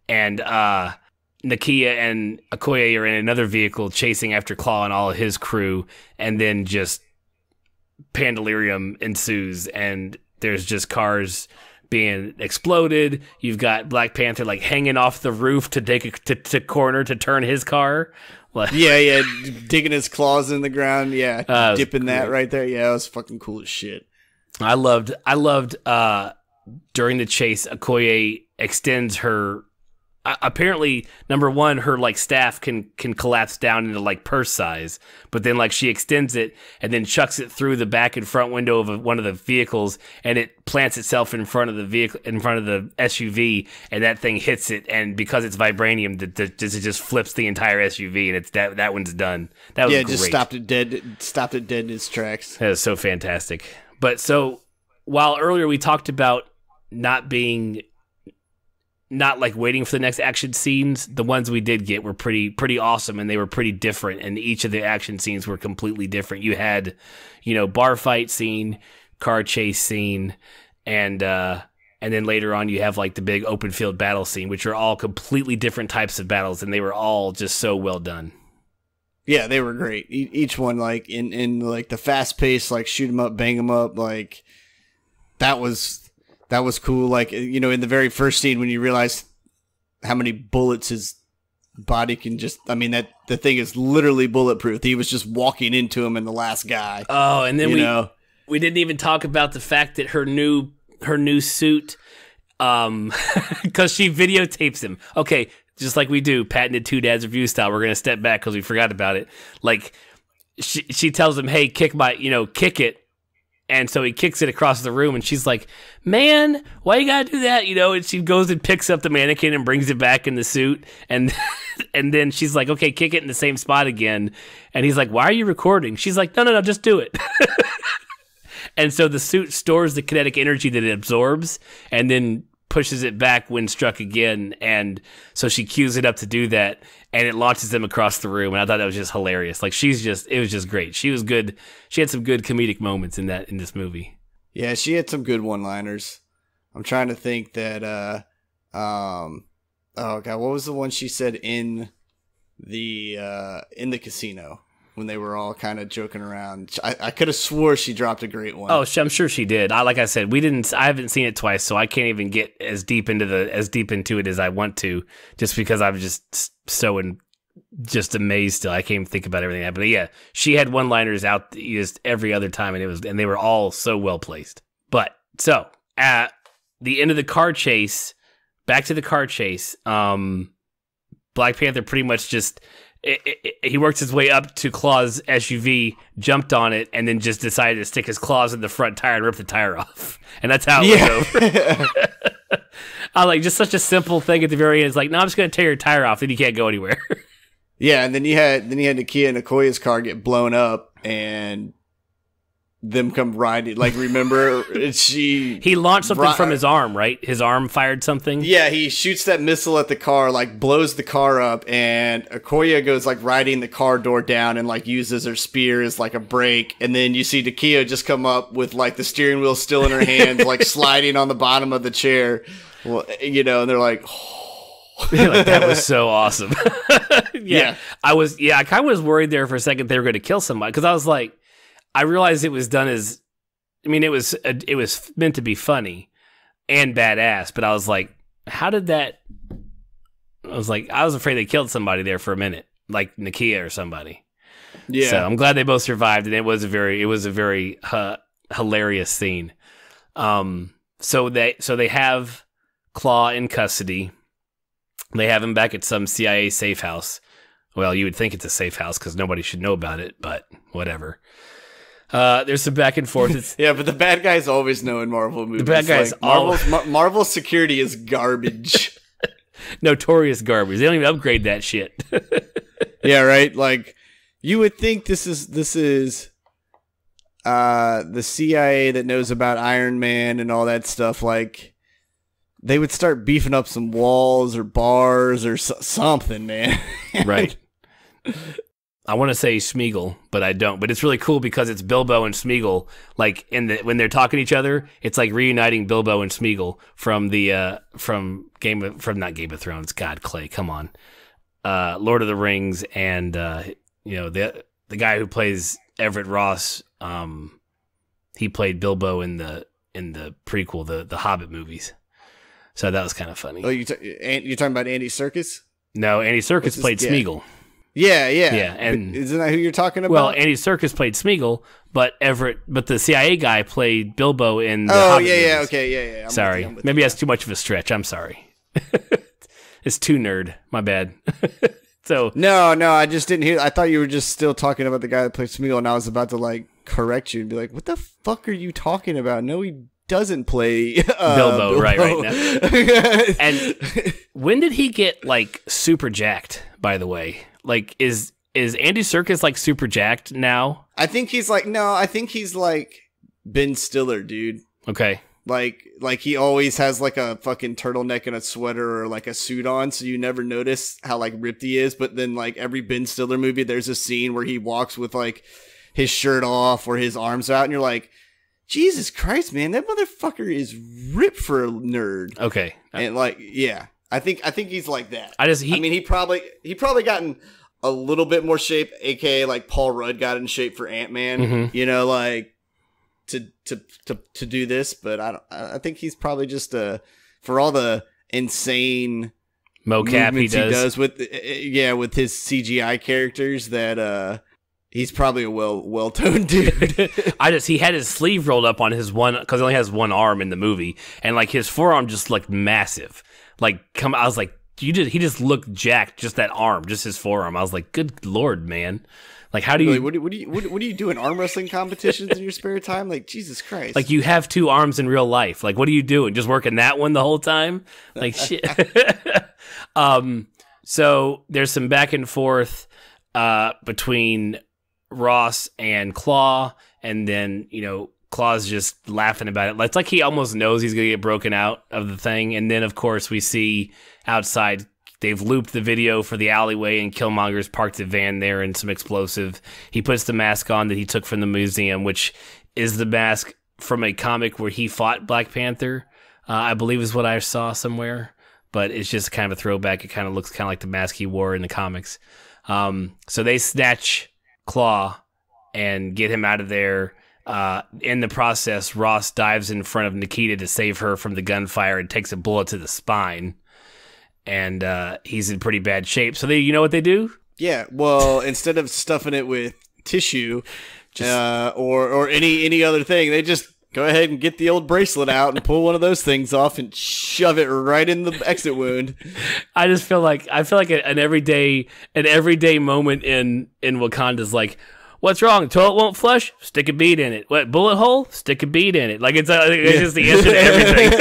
and Nakia and Okoye are in another vehicle chasing after Claw and all of his crew, and then just pandemonium ensues, and there's just cars being exploded. You've got Black Panther like hanging off the roof to take to corner to turn his car. Yeah, digging his claws in the ground. Yeah, dipping that right there. Yeah, it was fucking cool as shit. I loved. During the chase, Okoye extends her. Apparently, number one, her like staff can collapse down into like purse size, but then like she extends it and then chucks it through the back and front window of one of the vehicles, and it plants itself in front of the vehicle, in front of the SUV, and that thing hits it, and because it's vibranium, it just flips the entire SUV, and it's that one's done. That was great. Just stopped it dead in its tracks. That was so fantastic. But so while earlier we talked about not like waiting for the next action scenes, the ones we did get were pretty awesome, and they were pretty different, and each of the action scenes were completely different. You had, bar fight scene, car chase scene, and then later on you have like the big open field battle scene, which are all completely different types of battles, and they were all just so well done. Yeah, they were great. Each one, like in like the fast pace, like shoot 'em up, bang 'em up, like that was cool. Like, in the very first scene when you realize how many bullets his body can the thing is literally bulletproof. He was just walking into him and the last guy. Oh, and then we didn't even talk about the fact that her new suit, because she videotapes him. Okay, just like we do, patented Two Dads Review style, we're going to step back because we forgot about it. Like, she tells him, hey, kick it. And so he kicks it across the room, and she's like, man, why you gotta do that? And she goes and picks up the mannequin and brings it back in the suit. And and then she's like, okay, kick it in the same spot again. And he's like, why are you recording? She's like, no, just do it. And so the suit stores the kinetic energy that it absorbs and then pushes it back when struck again. And so she cues it up to do that, and it launches them across the room. And I thought that was just hilarious. Like, it was just great. She was good. She had some good comedic moments in this movie. Yeah, she had some good one-liners. I'm trying to think that, oh God, what was the one she said in the casino when they were all kind of joking around? I could have swore she dropped a great one. Oh, I'm sure she did. Like I said, I haven't seen it twice, so I can't even get as deep into it as I want to, just because I'm just so just amazed still. I can't even think about everything. But yeah, she had one-liners out just every other time, and they were all so well placed. But so at the end of the car chase, back to the car chase, Black Panther pretty much just he worked his way up to Claw's SUV, jumped on it, and then just decided to stick his claws in the front tire and rip the tire off. And that's how it went over. I like just such a simple thing at the very end. It's like, no, I'm just going to tear your tire off, then you can't go anywhere. Yeah, and then you had Nakia and Okoye's car get blown up, and them come riding. Like, remember, he launched something from his arm, right? His arm fired something. Yeah, he shoots that missile at the car, like blows the car up, and Okoye goes like riding the car door down and like uses her spear as like a brake, and then you see Nakia just come up with like the steering wheel still in her hands, like sliding on the bottom of the chair. Well, and they're like, like, that was so awesome. Yeah. I kind of was worried there for a second they were going to kill somebody, because I was like, I realized it was done as, it was meant to be funny and badass, but I was like, how did that? I was afraid they killed somebody there for a minute, like Nakia or somebody. Yeah. So I'm glad they both survived, and it was a very hilarious scene. So they have Claw in custody. They have him back at some CIA safe house. Well, you would think it's a safe house because nobody should know about it, but whatever. There's some back and forth. Yeah, but the bad guys always know in Marvel movies. The bad guys Marvel security is garbage. Notorious garbage. They don't even upgrade that shit. Yeah, right? Like, You would think this is the CIA that knows about Iron Man and all that stuff. Like, they would start beefing up some walls or bars or something, man. Right. I want to say Smeagol, but I don't. But it's really cool because it's Bilbo and Smeagol. Like when they're talking to each other, it's like reuniting Bilbo and Smeagol from not Game of Thrones. God, Clay, come on. Lord of the Rings, and the guy who plays Everett Ross. He played Bilbo in the prequel, the Hobbit movies. So that was kind of funny. Oh, you're talking about Andy Serkis? No, Andy Serkis played Smeagol. Yeah. And isn't that who you're talking about? Well, Andy Serkis played Smeagol, but the CIA guy played Bilbo in the Hobbit movies. Okay. Sorry. Maybe that's too much of a stretch. I'm sorry. It's too nerd. My bad. So No, I just didn't hear. I thought you were just still talking about the guy that played Smeagol, and I was about to correct you and be like, "What the fuck are you talking about?" No, he doesn't play Bilbo right now. And when did he get super jacked? By the way, is Andy Serkis super jacked now? I think he's I think he's Ben Stiller, dude. Okay. Like he always has a fucking turtleneck and a sweater or a suit on, so you never notice how ripped he is. But then every Ben Stiller movie, there's a scene where he walks with his shirt off or his arms out, and you're like, Jesus Christ, man, that motherfucker is ripped for a nerd. Okay. And yeah, I think he's like that. He probably gotten a little bit more shape, aka Paul Rudd got in shape for Ant-Man. Mm-hmm. To do this, but I think he's probably just for all the insane mocap he does with his CGI characters, that he's probably a well-toned dude. He had his sleeve rolled up on his one, because he only has one arm in the movie, and his forearm just looked massive. I was like, he just looked jacked, just that arm, just his forearm. I was like, good Lord, man. How do you... What do you do in arm wrestling competitions in your spare time? Jesus Christ. You have two arms in real life. What are you doing? Just working that one the whole time? Shit. So there's some back and forth between Ross and Claw, and then, Claw's just laughing about it. It's like he almost knows he's going to get broken out of the thing. And then, of course, we see outside... They've looped the video for the alleyway, and Killmonger's parked a van there and some explosive. He puts the mask on that he took from the museum, which is the mask from a comic where he fought Black Panther, I believe is what I saw somewhere. But it's just kind of a throwback. It kind of looks kind of like the mask he wore in the comics. So they snatch Claw and get him out of there. In the process, Ross dives in front of Nikita to save her from the gunfire and takes a bullet to the spine. And he's in pretty bad shape. So you know what they do? Yeah. Well, instead of stuffing it with tissue, or any other thing, they just go ahead and get the old bracelet out and pull one of those things off and shove it right in the exit wound. I just feel like an everyday moment in Wakanda's what's wrong? The toilet won't flush? Stick a bead in it. What, bullet hole? Stick a bead in it. It's just the answer to everything.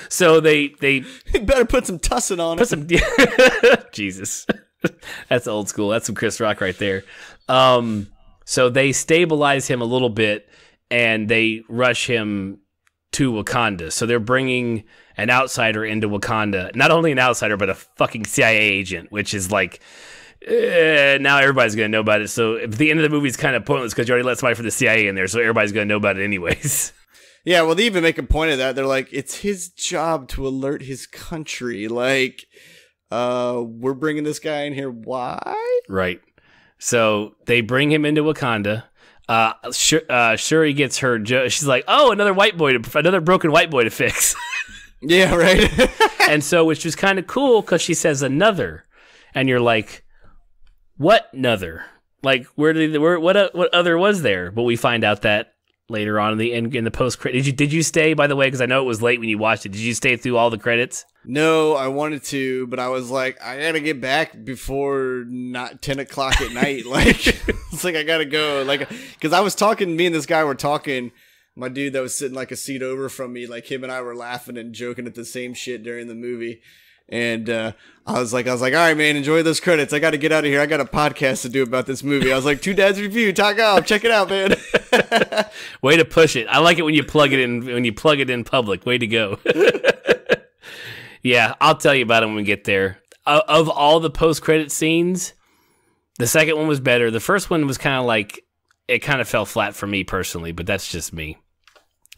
So they better put some tussin on it. Jesus. That's old school. That's some Chris Rock right there. So they stabilize him a little bit, and they rush him to Wakanda. So they're bringing an outsider into Wakanda. Not only an outsider, but a fucking CIA agent, which is now everybody's going to know about it. So at the end of the movie is kind of pointless because you already let somebody from the CIA in there, so everybody's going to know about it anyways. Yeah, well, they even make a point of that. They're like, it's his job to alert his country. We're bringing this guy in here. Why? Right. So they bring him into Wakanda. Shuri gets her. She's like, oh, another broken white boy to fix. Yeah, right. And so, which was kind of cool because she says another, and you're like, what another? What other was there? But we find out that later on in the post credit. Did you stay, by the way, because I know it was late when you watched it? Did you stay through all the credits? No, I wanted to, but I was like, I gotta get back before not 10 o'clock at night. It's I gotta go. Because I was talking, me and this guy were talking. My dude that was sitting a seat over from me, him and I were laughing and joking at the same shit during the movie. And I was like, all right, man, enjoy those credits. I got to get out of here. I got a podcast to do about this movie. I was like, Two Dads Review, talk out, check it out, man. Way to push it. I like it when you plug it in public. Way to go. Yeah, I'll tell you about it when we get there. Of all the post-credit scenes, the second one was better. The first one was kind of like, it kind of fell flat for me personally, but that's just me.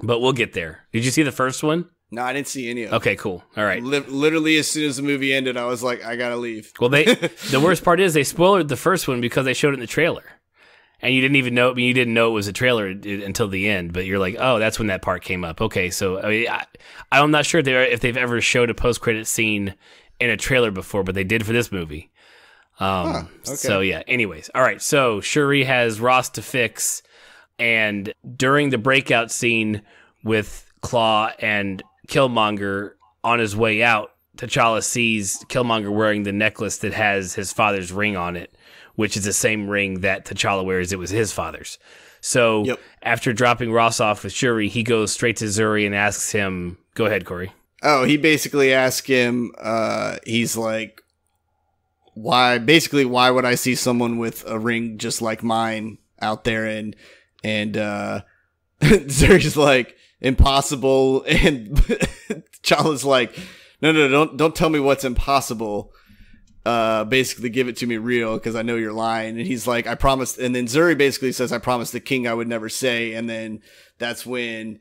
But we'll get there. Did you see the first one? No, I didn't see any of it. Okay, cool. All right. Literally, as soon as the movie ended, I was like, I gotta leave. Well, the worst part is they spoiled the first one because they showed it in the trailer. And you didn't even know, you didn't know it was a trailer until the end, but you're like, oh, that's when that part came up. Okay, so I mean, I'm not sure if they've ever showed a post-credit scene in a trailer before, but they did for this movie. Okay. So yeah, anyways. All right, so Shuri has Ross to fix, and during the breakout scene with Claw and Killmonger on his way out, T'Challa sees Killmonger wearing the necklace that has his father's ring on it, which is the same ring that T'Challa wears. It was his father's. So after dropping Ross off with Shuri, he goes straight to Zuri and asks him, go ahead, Corey. Oh, he basically asked him, he's like, why would I see someone with a ring just like mine out there? And Zuri's like, impossible. And T'Challa's like, no, don't tell me what's impossible. Basically give it to me real, because I know you're lying. And he's like, I promised. And then Zuri basically says, I promised the king I would never say. And then that's when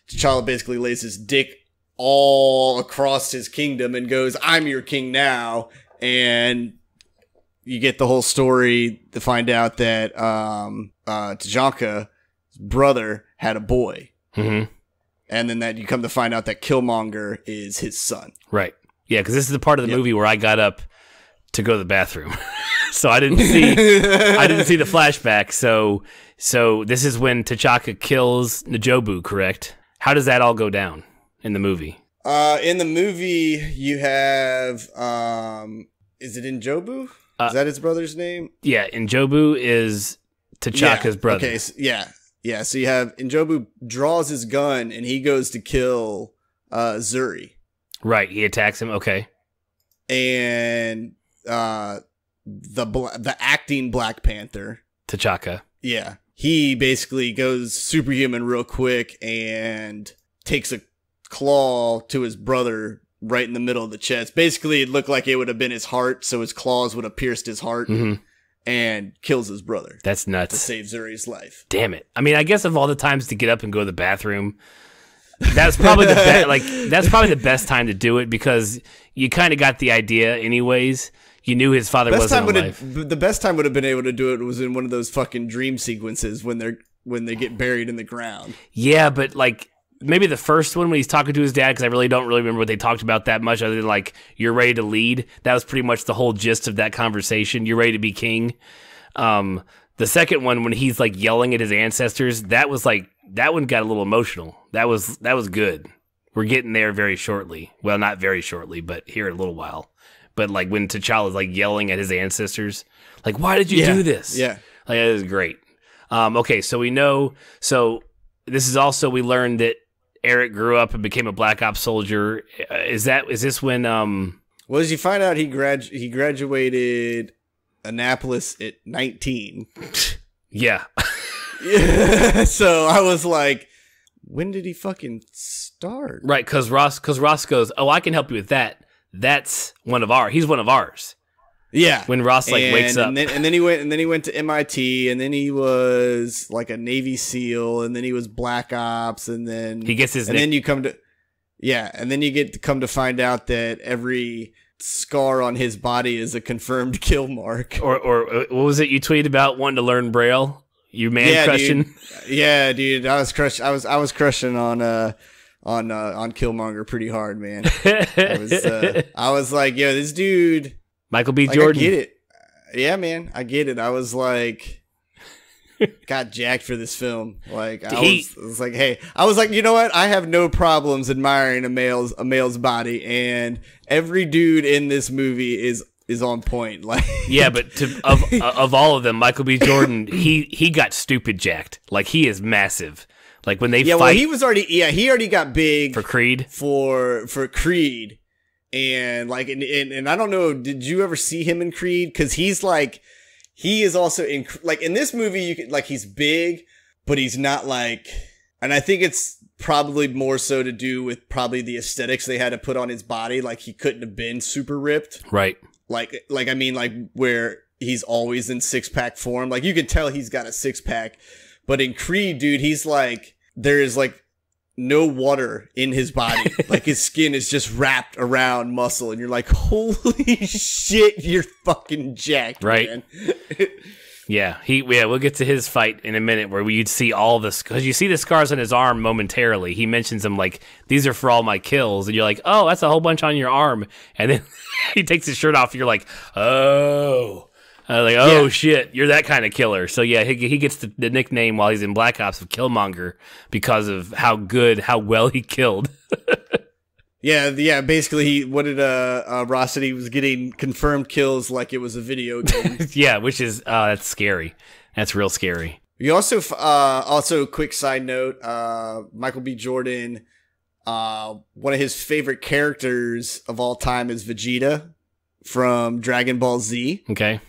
T'Challa basically lays his dick all across his kingdom and goes, I'm your king now. And you get the whole story to find out that T'Chaka's brother had a boy. Mm-hmm. And then that you come to find out that Killmonger is his son. Right. Yeah, because this is the part of the movie where I got up to go to the bathroom. So I didn't see the flashback. So this is when T'Chaka kills N'Jobu, correct? How does that all go down in the movie? In the movie you have is it N'Jobu? Is that his brother's name? Yeah, N'Jobu is T'Chaka's brother. Okay, so, yeah, so you have N'Jobu draws his gun and he goes to kill Zuri. Right, he attacks him. Okay. And the acting Black Panther, T'Chaka. Yeah. He basically goes superhuman real quick and takes a claw to his brother right in the middle of the chest. Basically, it looked like it would have been his heart, so his claws would have pierced his heart. Mm-hmm. And kills his brother. That's nuts. To save Zuri's life. Damn it. I mean, I guess of all the times to get up and go to the bathroom, that's probably the best time to do it, because you kind of got the idea anyways. You knew his father wasn't alive. The best time would have been able to do it was in one of those fucking dream sequences when they get buried in the ground. Yeah, but like maybe the first one when he's talking to his dad, because I don't really remember what they talked about that much, other than like, you're ready to lead. That was pretty much the whole gist of that conversation. You're ready to be king. The second one, when he's like yelling at his ancestors, that one got a little emotional. That was good. We're getting there very shortly. Well, not very shortly, but here in a little while. But like when T'Challa's like yelling at his ancestors, like, why did you do this? Yeah. Like, that is great. Okay, so we know, this is also, we learned that Eric grew up and became a Black Ops soldier. Is this when? Well, as you find out, he graduated Annapolis at 19. Yeah. So I was like, when did he fucking start? Right, because Ross goes, oh, I can help you with that. That's one of ours. He's one of ours. Yeah. When Ross wakes up. And then he went to MIT, and then he was like a Navy SEAL, and then he was Black Ops, and then he gets his and then you come to find out that every scar on his body is a confirmed kill mark. Or what was it you tweeted about wanting to learn Braille? You crushing? Dude. Yeah, dude. I was crushing on Killmonger pretty hard, man. I was like, yo, this dude, Michael B. Jordan. I get it. Yeah, man, I get it. I was like, got jacked for this film. Like, I was like, hey, I was like, you know what? I have no problems admiring a male's body, and every dude in this movie is on point. Like, yeah, but of all of them, Michael B. Jordan, he got stupid jacked. Like, he is massive. Like when they fight. Well, he already got big for Creed. For Creed. And like, and I don't know, did you ever see him in Creed? Cause he's like, he is also in, like in this movie, you could, like, he's big, but he's not like, and I think it's probably more so to do with probably the aesthetics they had to put on his body. Like he couldn't have been super ripped. Right. Like, I mean, like where he's always in 6-pack form. Like you can tell he's got a 6-pack, but in Creed, dude, he's like, there is like no water in his body. Like his skin is just wrapped around muscle, and you're like, holy shit, you're fucking jacked, right? Man. Yeah, we'll get to his fight in a minute where you'd see all the, because you see the scars on his arm momentarily. He mentions them like, these are for all my kills, and you're like, oh, that's a whole bunch on your arm, and then he takes his shirt off, and you're like, oh. Shit, you're that kind of killer. So yeah, he gets the nickname while he's in Black Ops of Killmonger because of how well he killed. Yeah. Basically, what did Ross said he was getting confirmed kills like it was a video game. Yeah, which is that's scary. That's real scary. You also quick side note, Michael B. Jordan, one of his favorite characters of all time is Vegeta from Dragon Ball Z. Okay.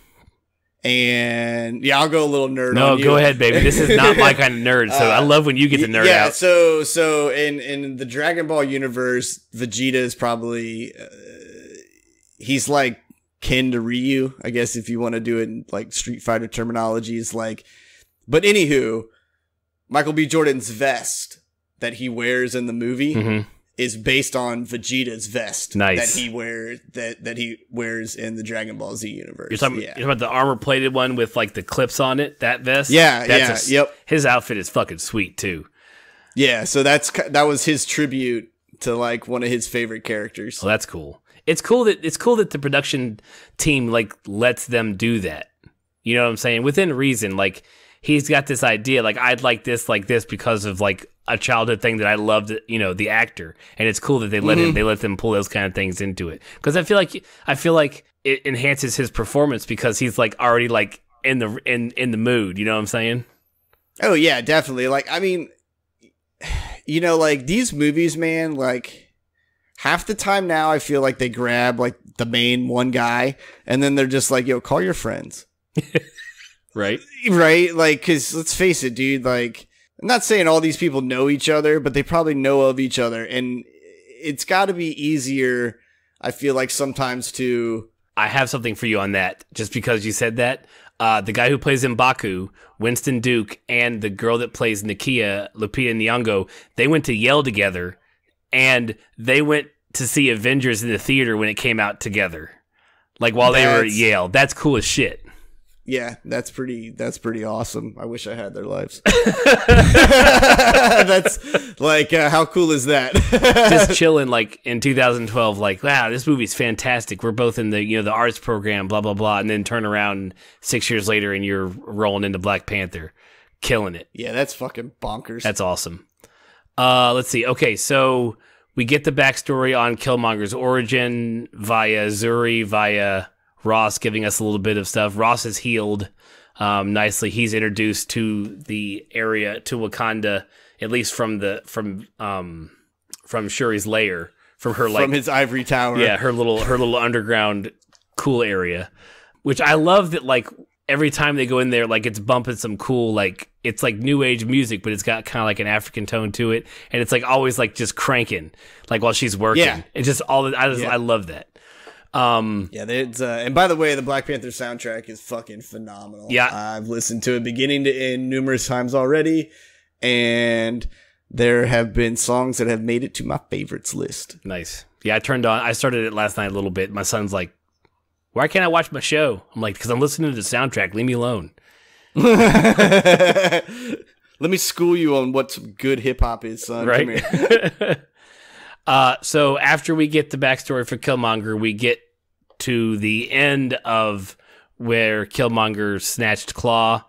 And yeah, I'll go a little nerd. No, on you. Go ahead, baby. This is not my kind of nerd, so I love when you get to nerd out. So in the Dragon Ball universe, Vegeta is probably he's like kin to Ryu, I guess, if you want to do it in like Street Fighter terminology. Is like, but anywho, Michael B. Jordan's vest that he wears in the movie is based on Vegeta's vest that he wears in the Dragon Ball Z universe. You're talking about the armor plated one with like the clips on it, that vest? Yep. His outfit is fucking sweet too. Yeah, so that was his tribute to like one of his favorite characters. Well, that's cool. It's cool that the production team like lets them do that. You know what I'm saying? Within reason, like he's got this idea, like I'd like this because of like a childhood thing that I loved, the actor, and it's cool that they let them pull those kind of things into it, because I feel like it enhances his performance because he's like already like in the mood. You know what I'm saying? Oh yeah, definitely. Like I mean, like these movies, man. Like half the time now, I feel like they grab like the main one guy, and then they're just like, "Yo, call your friends." Right. Like, because let's face it, dude. Like, I'm not saying all these people know each other, but they probably know of each other. And it's got to be easier, I feel like, sometimes to... I have something for you on that, just because you said that. The guy who plays M'Baku, Winston Duke, and the girl that plays Nakia, Lupita Nyong'o, they went to Yale together, and they went to see Avengers in the theater when it came out together. Like, while they were at Yale. That's cool as shit. Yeah, that's pretty awesome. I wish I had their lives. That's like, how cool is that? Just chilling like in 2012, like, wow, this movie's fantastic. We're both in the arts program, blah, blah, blah. And then turn around 6 years later and you're rolling into Black Panther, killing it. Yeah, that's fucking bonkers. That's awesome. Let's see. Okay, so we get the backstory on Killmonger's origin via Zuri, via Ross giving us a little bit of stuff. Ross is healed nicely. He's introduced to the area, to Wakanda, at least from Shuri's lair, from his ivory tower. Yeah, her little underground cool area. Which I love that, like, every time they go in there, like, it's bumping some cool, like, it's like new age music, but it's got kind of like an African tone to it, and it's like always like just cranking, like while she's working. Yeah. It's just I love that. And by the way, the Black Panther soundtrack is fucking phenomenal. Yeah, I've listened to it beginning to end numerous times already, and there have been songs that have made it to my favorites list. Nice. Yeah, I started it last night a little bit. My son's like, why can't I watch my show? I'm like, because I'm listening to the soundtrack. Leave me alone. Let me school you on what some good hip hop is, son. Right. Come here. So after we get the backstory for Killmonger, we get to the end of where Killmonger snatched Claw.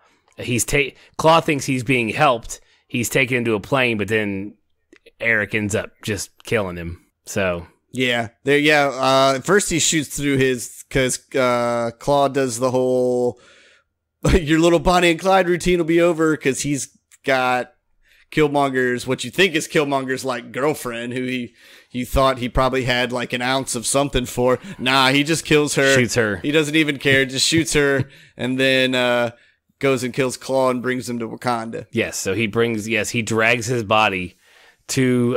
Claw thinks he's being helped. He's taken into a plane, but then Eric ends up just killing him. So first he shoots through because Claw does the whole your little Bonnie and Clyde routine will be over because he's got Killmonger's, what you think is Killmonger's like girlfriend, who he you thought he probably had like an ounce of something for. Nah, he just kills her. Shoots her. He doesn't even care. Just shoots her, and then goes and kills Claw and brings him to Wakanda. Yes, so he drags his body to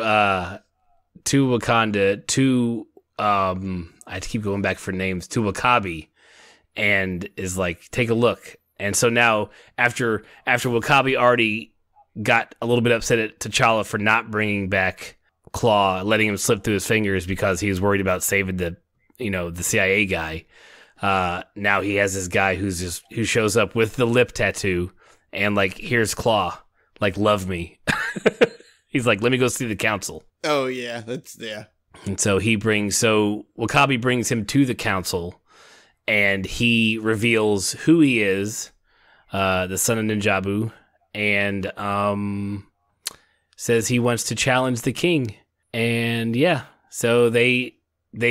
Wakanda, to I keep going back for names, to Wakabi, and is like, take a look. And so now after Wakabi already got a little bit upset at T'Challa for not bringing back Claw, letting him slip through his fingers because he was worried about saving the CIA guy. Now he has this guy who shows up with the lip tattoo and like, here's Claw, like, love me. He's like, let me go see the council. Oh yeah, And so Wakabi brings him to the council, and he reveals who he is, the son of N'Jabu, and says he wants to challenge the king. And yeah, so they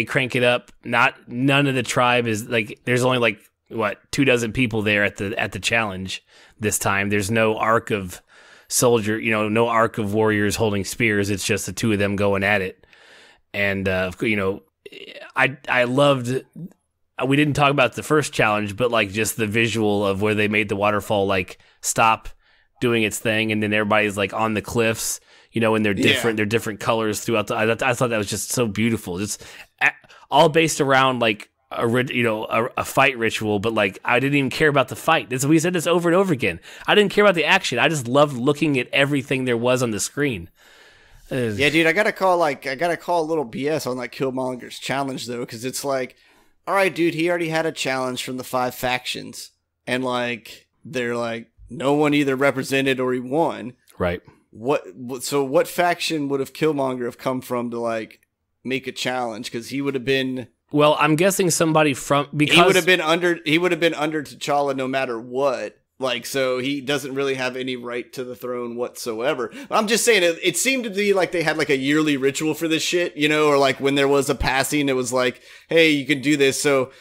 crank it up. None of the tribe is like, there's only like 24 people there at the challenge this time. There's no arc of soldier, no arc of warriors holding spears. It's just the two of them going at it. And I loved. We didn't talk about the first challenge, but like just the visual of where they made the waterfall like stop doing its thing, and then everybody's like on the cliffs, and they're different colors throughout I thought that was just so beautiful. Just all based around like a fight ritual, but like I didn't even care about the fight. We said this over and over again. I didn't care about the action. I just loved looking at everything there was on the screen. Yeah, dude, I gotta call a little BS on like Killmonger's challenge though, because it's like, all right, dude, he already had a challenge from the 5 factions, and like they're like no one either represented or he won. Right. So what faction would have Killmonger have come from to like make a challenge? Because he would have been. Well, I'm guessing somebody because he would have been under T'Challa no matter what. Like, so he doesn't really have any right to the throne whatsoever. I'm just saying, it seemed to be like they had like a yearly ritual for this shit, or like when there was a passing, it was like, hey, you can do this. So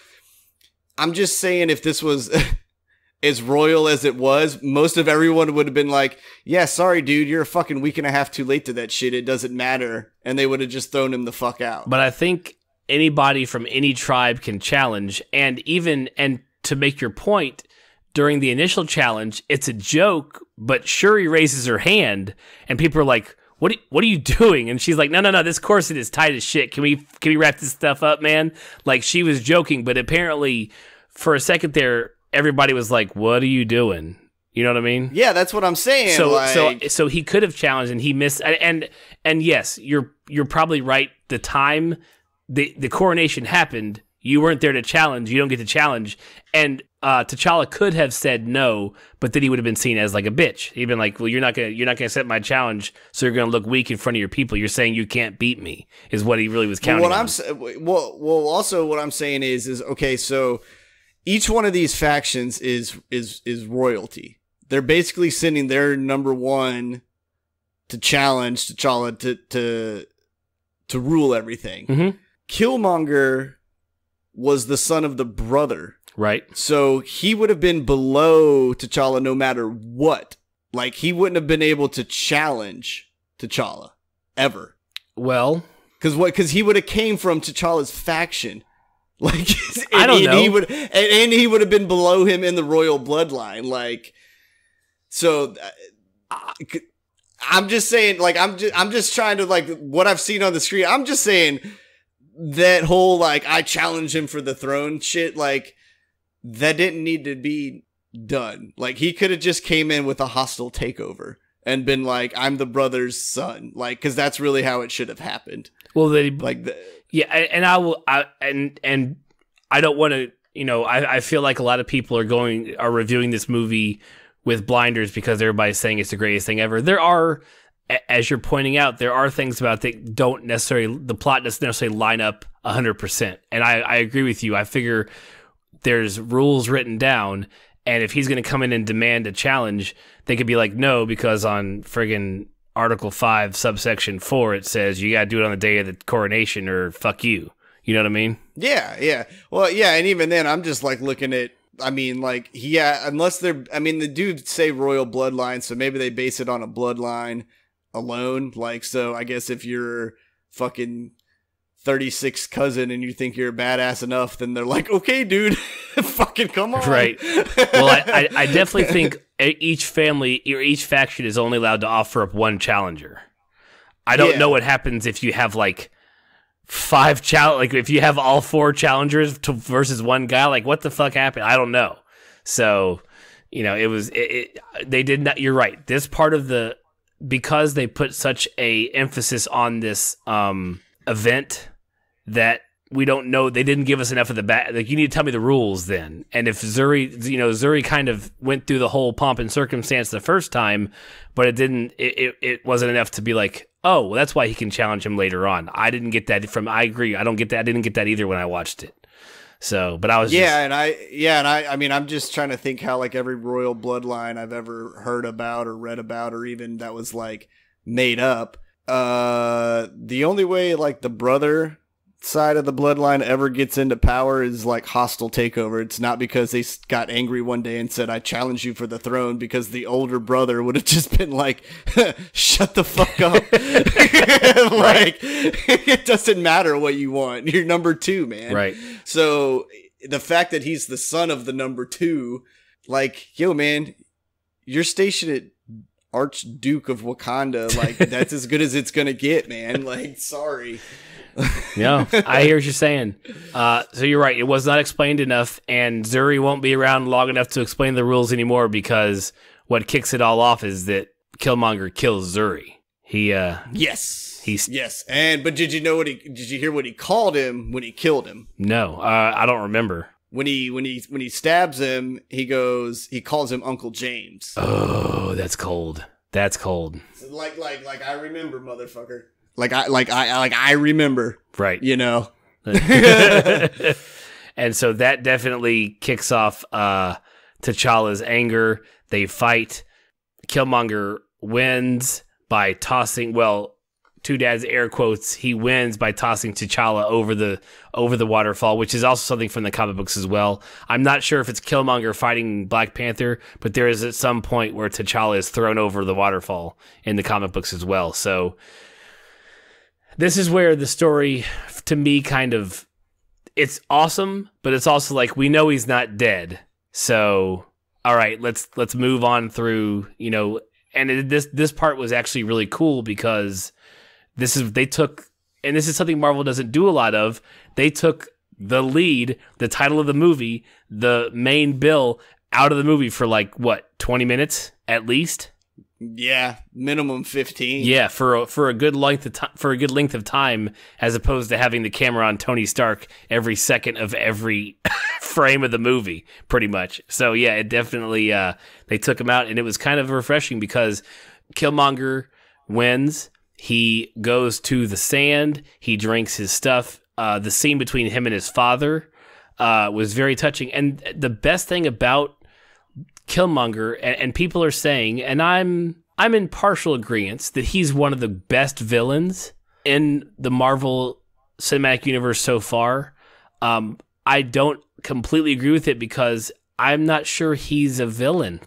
I'm just saying, if this was as royal as it was, most of everyone would have been like, yeah, sorry, dude, you're a fucking week and a half too late to that shit. It doesn't matter. And they would have just thrown him the fuck out. But I think anybody from any tribe can challenge. And to make your point, during the initial challenge, it's a joke, but Shuri raises her hand, and people are like, what are you doing? And she's like, no, this corset is tight as shit. Can we wrap this stuff up, man? Like, she was joking, but apparently for a second there, everybody was like, what are you doing? You know what I mean? Yeah, that's what I'm saying. So he could have challenged, and he missed. And yes, you're probably right. The time the coronation happened, you weren't there to challenge. You don't get to challenge. And T'Challa could have said no, but then he would have been seen as like a bitch. He'd been like, well, you're not gonna accept my challenge, so you're gonna look weak in front of your people. You're saying you can't beat me, is what he really was counting on. Also what I'm saying is okay, so each one of these factions is royalty. They're basically sending their number one to challenge T'Challa to rule everything. Mm-hmm. Killmonger was the son of the brother. Right. So he would have been below T'Challa no matter what. Like, he wouldn't have been able to challenge T'Challa ever. Well, because he would have came from T'Challa's faction. Like, I don't know. He would have been below him in the royal bloodline. Like, so I'm just saying, like, I'm just trying to, like, what I've seen on the screen. I'm just saying that whole, like, I challenge him for the throne shit, like, that didn't need to be done. Like, he could have just came in with a hostile takeover and been like, I'm the brother's son. Like, because that's really how it should have happened. Well, yeah, and I don't want to, I feel like a lot of people are reviewing this movie with blinders because everybody's saying it's the greatest thing ever. There are, as you're pointing out, there are things about it that the plot doesn't necessarily line up 100%. And I agree with you. I figure there's rules written down, and if he's going to come in and demand a challenge, they could be like, no, because on friggin' Article 5, subsection 4, it says you got to do it on the day of the coronation or fuck you. You know what I mean? Yeah. Well, yeah, and even then, I'm just like looking at, I mean, like, yeah, unless the dudes say royal bloodline, so maybe they base it on a bloodline alone. Like, so I guess if you're fucking 36 cousin and you think you're badass enough, then they're like, okay, dude, fucking come on. Right. Well, I definitely think each family or each faction is only allowed to offer up one challenger. I don't know what happens if you have like 5 like if you have all 4 challengers versus one guy. Like, what the fuck happened? I don't know. So, you know, they did not. You're right. This part of because they put such a emphasis on this event that we don't know. They didn't give us enough of the back. Like, you need to tell me the rules then. And if Zuri kind of went through the whole pomp and circumstance the first time, but it wasn't enough to be like, oh, well, that's why he can challenge him later on. I didn't get that I agree. I don't get that. I didn't get that either when I watched it. So, but I was I mean, I'm just trying to think how like every royal bloodline I've ever heard about or read about or even that was like made up. The only way like the brother side of the bloodline ever gets into power is like hostile takeover. It's not because they got angry one day and said, I challenge you for the throne, because the older brother would have just been like, shut the fuck up. Like, it doesn't matter what you want. You're number 2, man. Right. So the fact that he's the son of the number 2, like, yo, man, you're stationed at Archduke of Wakanda. Like, that's as good as it's gonna get, man. Like, sorry. Yeah, I hear what you're saying. So you're right. It was not explained enough, and Zuri won't be around long enough to explain the rules anymore, because what kicks it all off is that Killmonger kills Zuri. Yes. But did you hear what he called him when he killed him? No, I don't remember. When he stabs him, he calls him Uncle James. Oh, that's cold. That's cold. Like I remember, motherfucker. Like I remember. Right. You know. And so that definitely kicks off T'Challa's anger. They fight. Killmonger wins by tossing, Two Dads air quotes, he wins by tossing T'Challa over the waterfall, which is also something from the comic books as well. I'm not sure if it's Killmonger fighting Black Panther, but there is at some point where T'Challa is thrown over the waterfall in the comic books as well. So this is where the story, to me, kind of, it's awesome, but it's also like, we know he's not dead. So, all right, let's move on through, and this part was actually really cool, because this is something Marvel doesn't do a lot of. They took the lead, the title of the movie, the main bill, out of the movie for 20 minutes at least. Yeah, minimum 15. Yeah, for a good length of time, as opposed to having the camera on Tony Stark every second of every frame of the movie, pretty much. So yeah, it definitely they took him out, and it was kind of refreshing, because Killmonger wins. He goes to the sand. He drinks his stuff. The scene between him and his father was very touching. And the best thing about Killmonger, and people are saying, and I'm in partial agreement, that he's one of the best villains in the Marvel Cinematic Universe so far. I don't completely agree with it, because I'm not sure he's a villain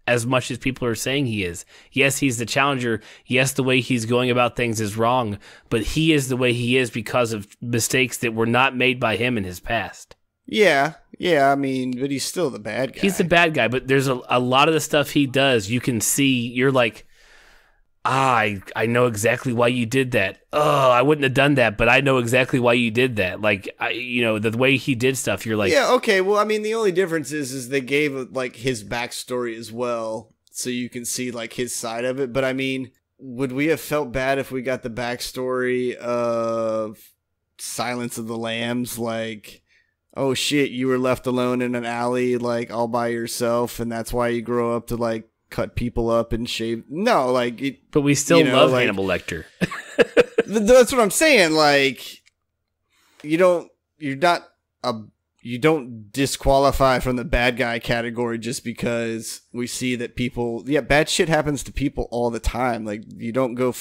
as much as people are saying he is. Yes, he's the challenger. Yes, the way he's going about things is wrong, but he is the way he is because of mistakes that were not made by him in his past. Yeah, I mean, but he's still the bad guy. He's the bad guy, but there's a lot of the stuff he does, you can see, you're like, I know exactly why you did that. Oh, I wouldn't have done that, but I know exactly why you did that. The way he did stuff, you're like... Yeah, okay, well, I mean, the only difference is they gave, his backstory as well, so you can see, his side of it. But, I mean, would we have felt bad if we got the backstory of Silence of the Lambs? Oh, shit, you were left alone in an alley, all by yourself, and that's why you grow up to, cut people up and shave. No, but we still love Hannibal Lecter. That's what I'm saying. You don't disqualify from the bad guy category just because we see that people, bad shit happens to people all the time. You don't go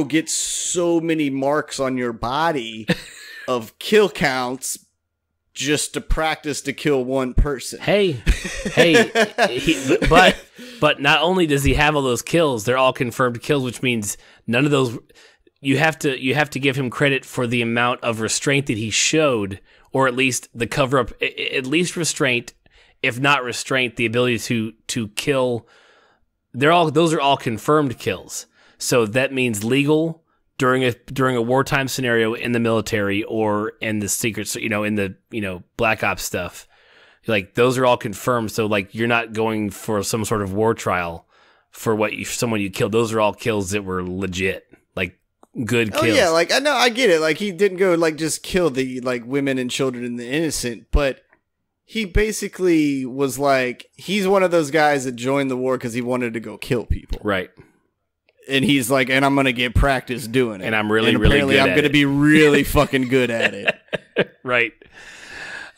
get so many marks on your body of kill counts just to practice to kill one person. But not only does he have all those kills, they're all confirmed kills, which means none of those. you have to give him credit for the amount of restraint that he showed, or at least the cover up, at least restraint, if not restraint, the ability to kill. Those are all confirmed kills. So that means legal during a wartime scenario in the military or in the secrets, in the Black Ops stuff. Like, those are all confirmed. So like, you're not going for some sort of war trial for someone you killed. Those are all kills that were legit, like good kills. Oh yeah, like I know, I get it. Like, he didn't go like just kill the like women and children and the innocent, but he basically was like, he's one of those guys that joined the war because he wanted to go kill people. Right. And he's like, and I'm going to get practice doing it. And I'm really good at it. I'm going to be really fucking good at it. Right.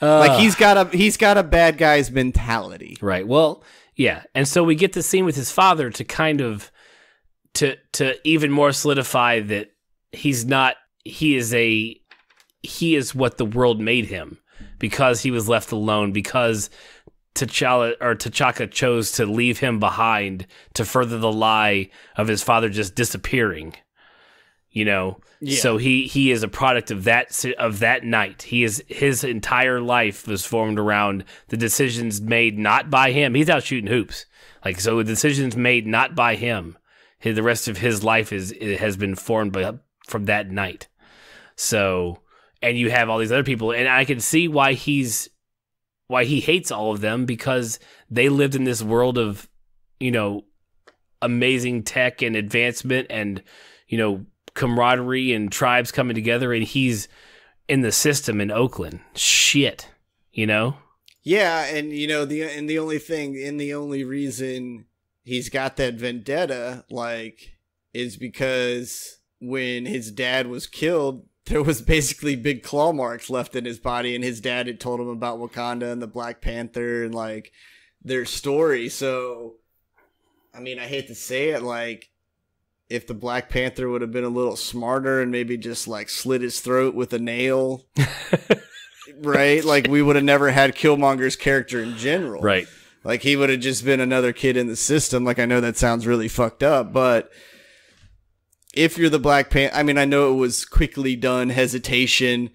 Like, he's got a bad guy's mentality. Right. Well, yeah. And so we get the scene with his father to kind of, to even more solidify that he is what the world made him, because he was left alone, because T'Chaka chose to leave him behind to further the lie of his father just disappearing. Yeah. So he is a product of that night. His entire life was formed around the decisions made not by him. He's out shooting hoops. Like, so the decisions made not by him. The rest of his life has been formed from that night. So, and you have all these other people, and I can see why he hates all of them, because they lived in this world of, amazing tech and advancement and, camaraderie and tribes coming together, and he's in the system in Oakland. Shit, Yeah, and the only reason he's got that vendetta, like, is because when his dad was killed, there was basically big claw marks left in his body, and his dad had told him about Wakanda and the Black Panther and like their story. So, I mean, I hate to say it, like, if the Black Panther would have been a little smarter and maybe just like slit his throat with a nail, right? Like, we would have never had Killmonger's character in general. Right. Like, he would have just been another kid in the system. Like, I know that sounds really fucked up, but if you're the Black Panther, I mean, I know it was quickly done, hesitation,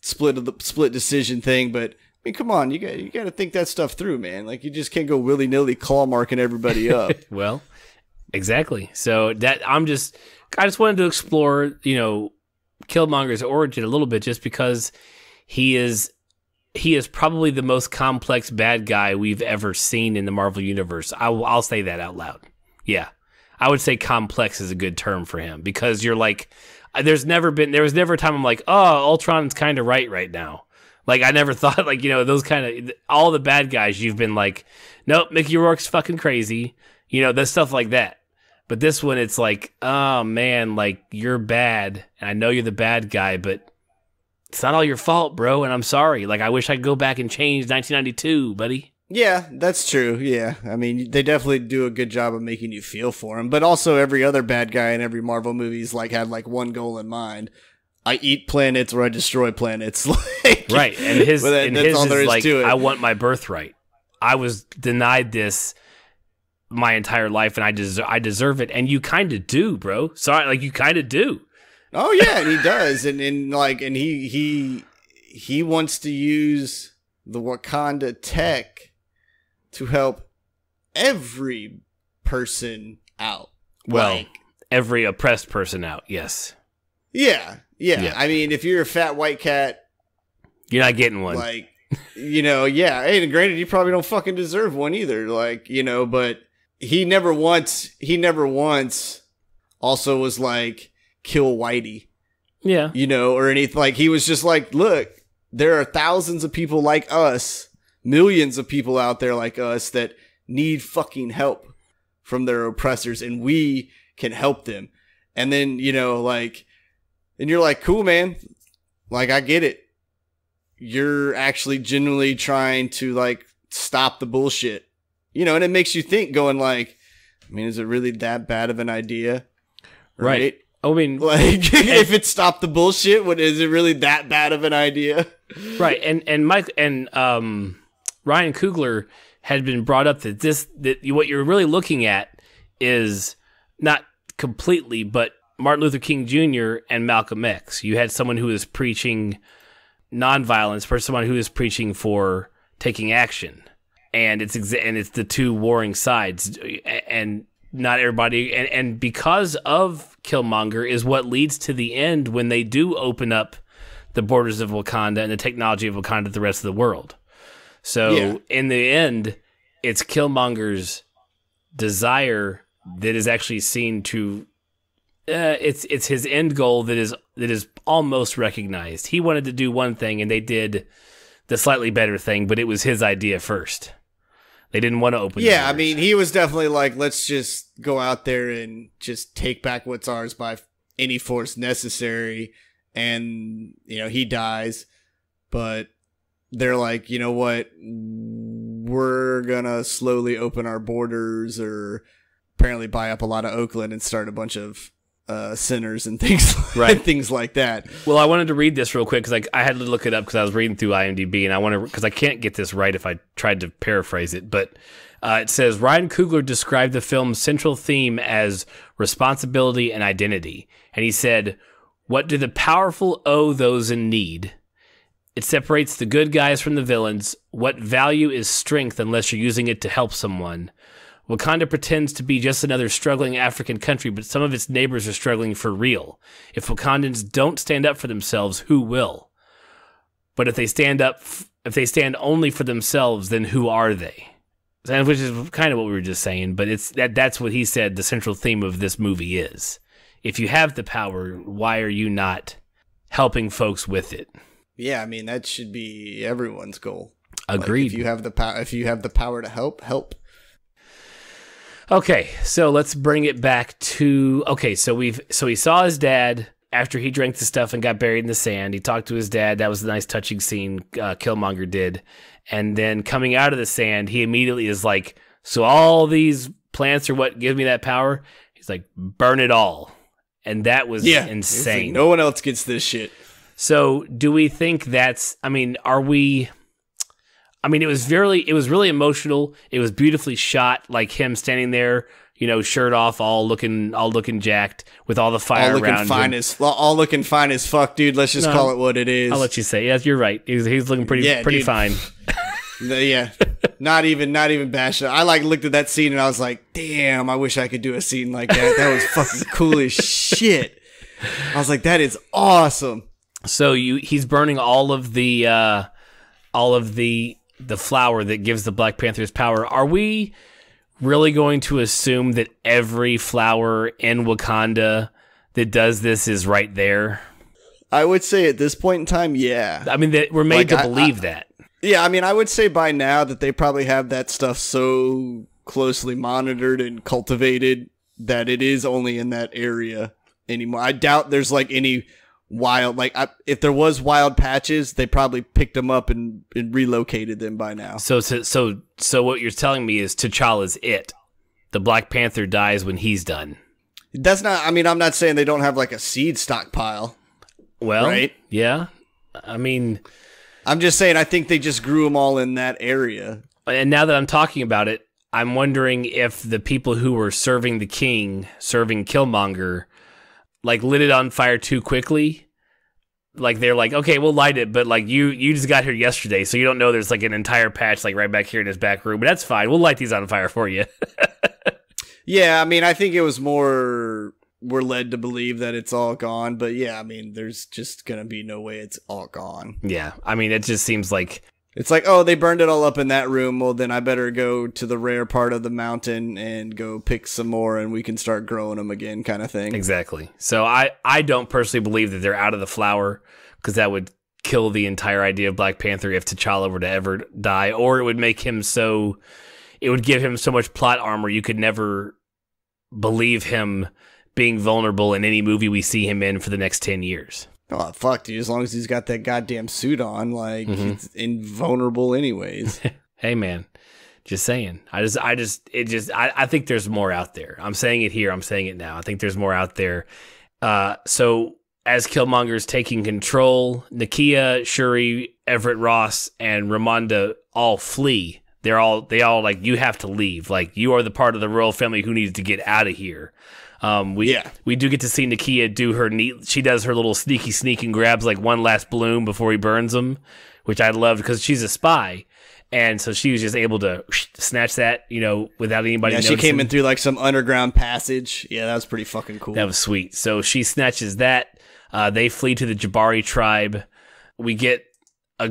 split decision thing, but I mean, come on, you got to think that stuff through, man. Like, you just can't go willy-nilly claw marking everybody up. Well, exactly. So I just wanted to explore, Killmonger's origin a little bit, just because he is probably the most complex bad guy we've ever seen in the Marvel Universe. I'll say that out loud. Yeah. I would say complex is a good term for him, because you're like, there was never a time I'm like, oh, Ultron's kind of right now. Like, I never thought, like, those kind of, all the bad guys, you've been like, nope, Mickey Rourke's fucking crazy. That stuff like that. But this one, it's like, oh man, like, you're bad, and I know you're the bad guy, but it's not all your fault, bro, and I'm sorry. Like, I wish I could go back and change 1992, buddy. Yeah, that's true. Yeah. I mean, they definitely do a good job of making you feel for him, but also every other bad guy in every Marvel movie's like had like one goal in mind. I eat planets or I destroy planets. Like, right. And his that's all there is like, to it. I want my birthright. I was denied this my entire life, and I deserve it. And you kind of do, bro. Sorry, like, you kind of do. Oh yeah, and he does. And he wants to use the Wakanda tech to help every person out. Well, like, every oppressed person out, yes. Yeah. I mean, if you're a fat white cat, you're not getting one. Like, yeah. Hey, and granted, you probably don't fucking deserve one either. Like, but he never once also was like, kill Whitey. Yeah. Or anything. Like, he was just like, look, there are thousands of people like us, millions of people out there like us that need fucking help from their oppressors, and we can help them. And then, and you're like, cool, man. Like, I get it. You're actually genuinely trying to, like, stop the bullshit. And it makes you think, going like, I mean, is it really that bad of an idea? Right. I mean, like, if it stopped the bullshit, is it really that bad of an idea? Right. And Mike and Ryan Coogler had been brought up that what you're really looking at is not completely, but Martin Luther King Jr. and Malcolm X. You had someone who was preaching nonviolence for someone who is preaching for taking action, and it's the two warring sides, and not everybody, and because of Killmonger is what leads to the end when they do open up the borders of Wakanda and the technology of Wakanda to the rest of the world. So in the end, it's Killmonger's desire that is actually seen to. It's his end goal that is almost recognized. He wanted to do one thing, and they did the slightly better thing, but it was his idea first. They didn't want to open. Yeah, I mean, he was definitely like, let's just go out there and just take back what's ours by any force necessary. And, he dies, but they're like, you know what? We're gonna slowly open our borders, or apparently buy up a lot of Oakland and start a bunch of sinners and things, right? Things like that. Well, I wanted to read this real quick because I had to look it up because I was reading through IMDb, and because I can't get this right if I tried to paraphrase it. But it says Ryan Coogler described the film's central theme as responsibility and identity, and he said, "What do the powerful owe those in need? It separates the good guys from the villains. What value is strength unless you're using it to help someone? Wakanda pretends to be just another struggling African country, but some of its neighbors are struggling for real. If Wakandans don't stand up for themselves, who will? But if they stand only for themselves, then who are they?" Which is kind of what we were just saying, but that's what he said the central theme of this movie is. If you have the power, why are you not helping folks with it? Yeah, I mean, that should be everyone's goal. Agreed. Like, if you have the power to help. Okay, so let's bring it back to so he saw his dad after he drank the stuff and got buried in the sand. He talked to his dad. That was a nice touching scene Killmonger did. And then coming out of the sand, he immediately is like, "So all these plants are what give me that power?" He's like, "Burn it all." And that was insane. Like, no one else gets this shit. So do we think that's, it was really emotional. It was beautifully shot, like him standing there, shirt off, all looking jacked with all the fire around him. All looking fine as fuck, dude. Let's just call it what it is. I'll let you say. Yes, you're right. He's looking pretty fine. Yeah. Not even bashing. I looked at that scene and I was like, damn, I wish I could do a scene like that. That was fucking cool as shit. I was like, that is awesome. So he's burning all of the flower that gives the Black Panther's power. Are we really going to assume that every flower in Wakanda that does this is right there? I would say at this point in time, yeah. I mean, that we're made to believe that. Yeah, I mean, I would say by now that they probably have that stuff so closely monitored and cultivated that it is only in that area anymore. I doubt there's any wild, if there was wild patches, they probably picked them up and relocated them by now. So what you're telling me is T'Challa's it. The Black Panther dies when he's done. That's not, I'm not saying they don't have a seed stockpile. Well, right? Yeah. I'm just saying, I think they just grew them all in that area. And now that I'm talking about it, I'm wondering if the people who were serving the king, serving Killmonger, lit it on fire too quickly. They're like, okay, we'll light it, but you just got here yesterday, so you don't know there's an entire patch right back here in his back room. But that's fine. We'll light these on fire for you. Yeah, I think it was more we're led to believe that it's all gone, but yeah, there's just gonna be no way it's all gone. Yeah, it just seems like it's oh, they burned it all up in that room. Well, then I better go to the rare part of the mountain and go pick some more, and we can start growing them again, kind of thing. Exactly. So I don't personally believe that they're out of the flower, because that would kill the entire idea of Black Panther if T'Challa were to ever die, or it would make him it would give him so much plot armor you could never believe him being vulnerable in any movie we see him in for the next 10 years. Oh, fuck, dude. As long as he's got that goddamn suit on, it's invulnerable anyways. Hey, man. Just saying. I think there's more out there. I'm saying it here. I'm saying it now. I think there's more out there. So as Killmonger's taking control, Nakia, Shuri, Everett Ross, and Ramonda all flee they all like, you have to leave. Like, you are the part of the royal family who needs to get out of here. We do get to see Nakia do her she does her little sneak and grabs like one last bloom before he burns them, which I loved because she's a spy. And so she was just able to snatch that, without anybody noticing. She came in through like some underground passage. Yeah, that was pretty fucking cool. That was sweet. So she snatches that. They flee to the Jabari tribe. We get a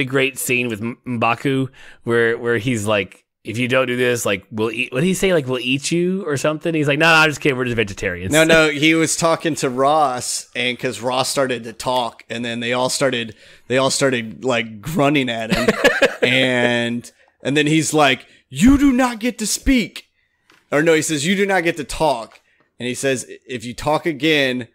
great scene with M'Baku where he's like, if you don't do this, like, what did he say? Like, we'll eat you or something? He's like, no, I'm just kidding. We're just vegetarians. No, he was talking to Ross, and because Ross started to talk, and then they all started like grunting at him, and then he's like, you do not get to speak. Or no, he says, you do not get to talk. And he says, if you talk again,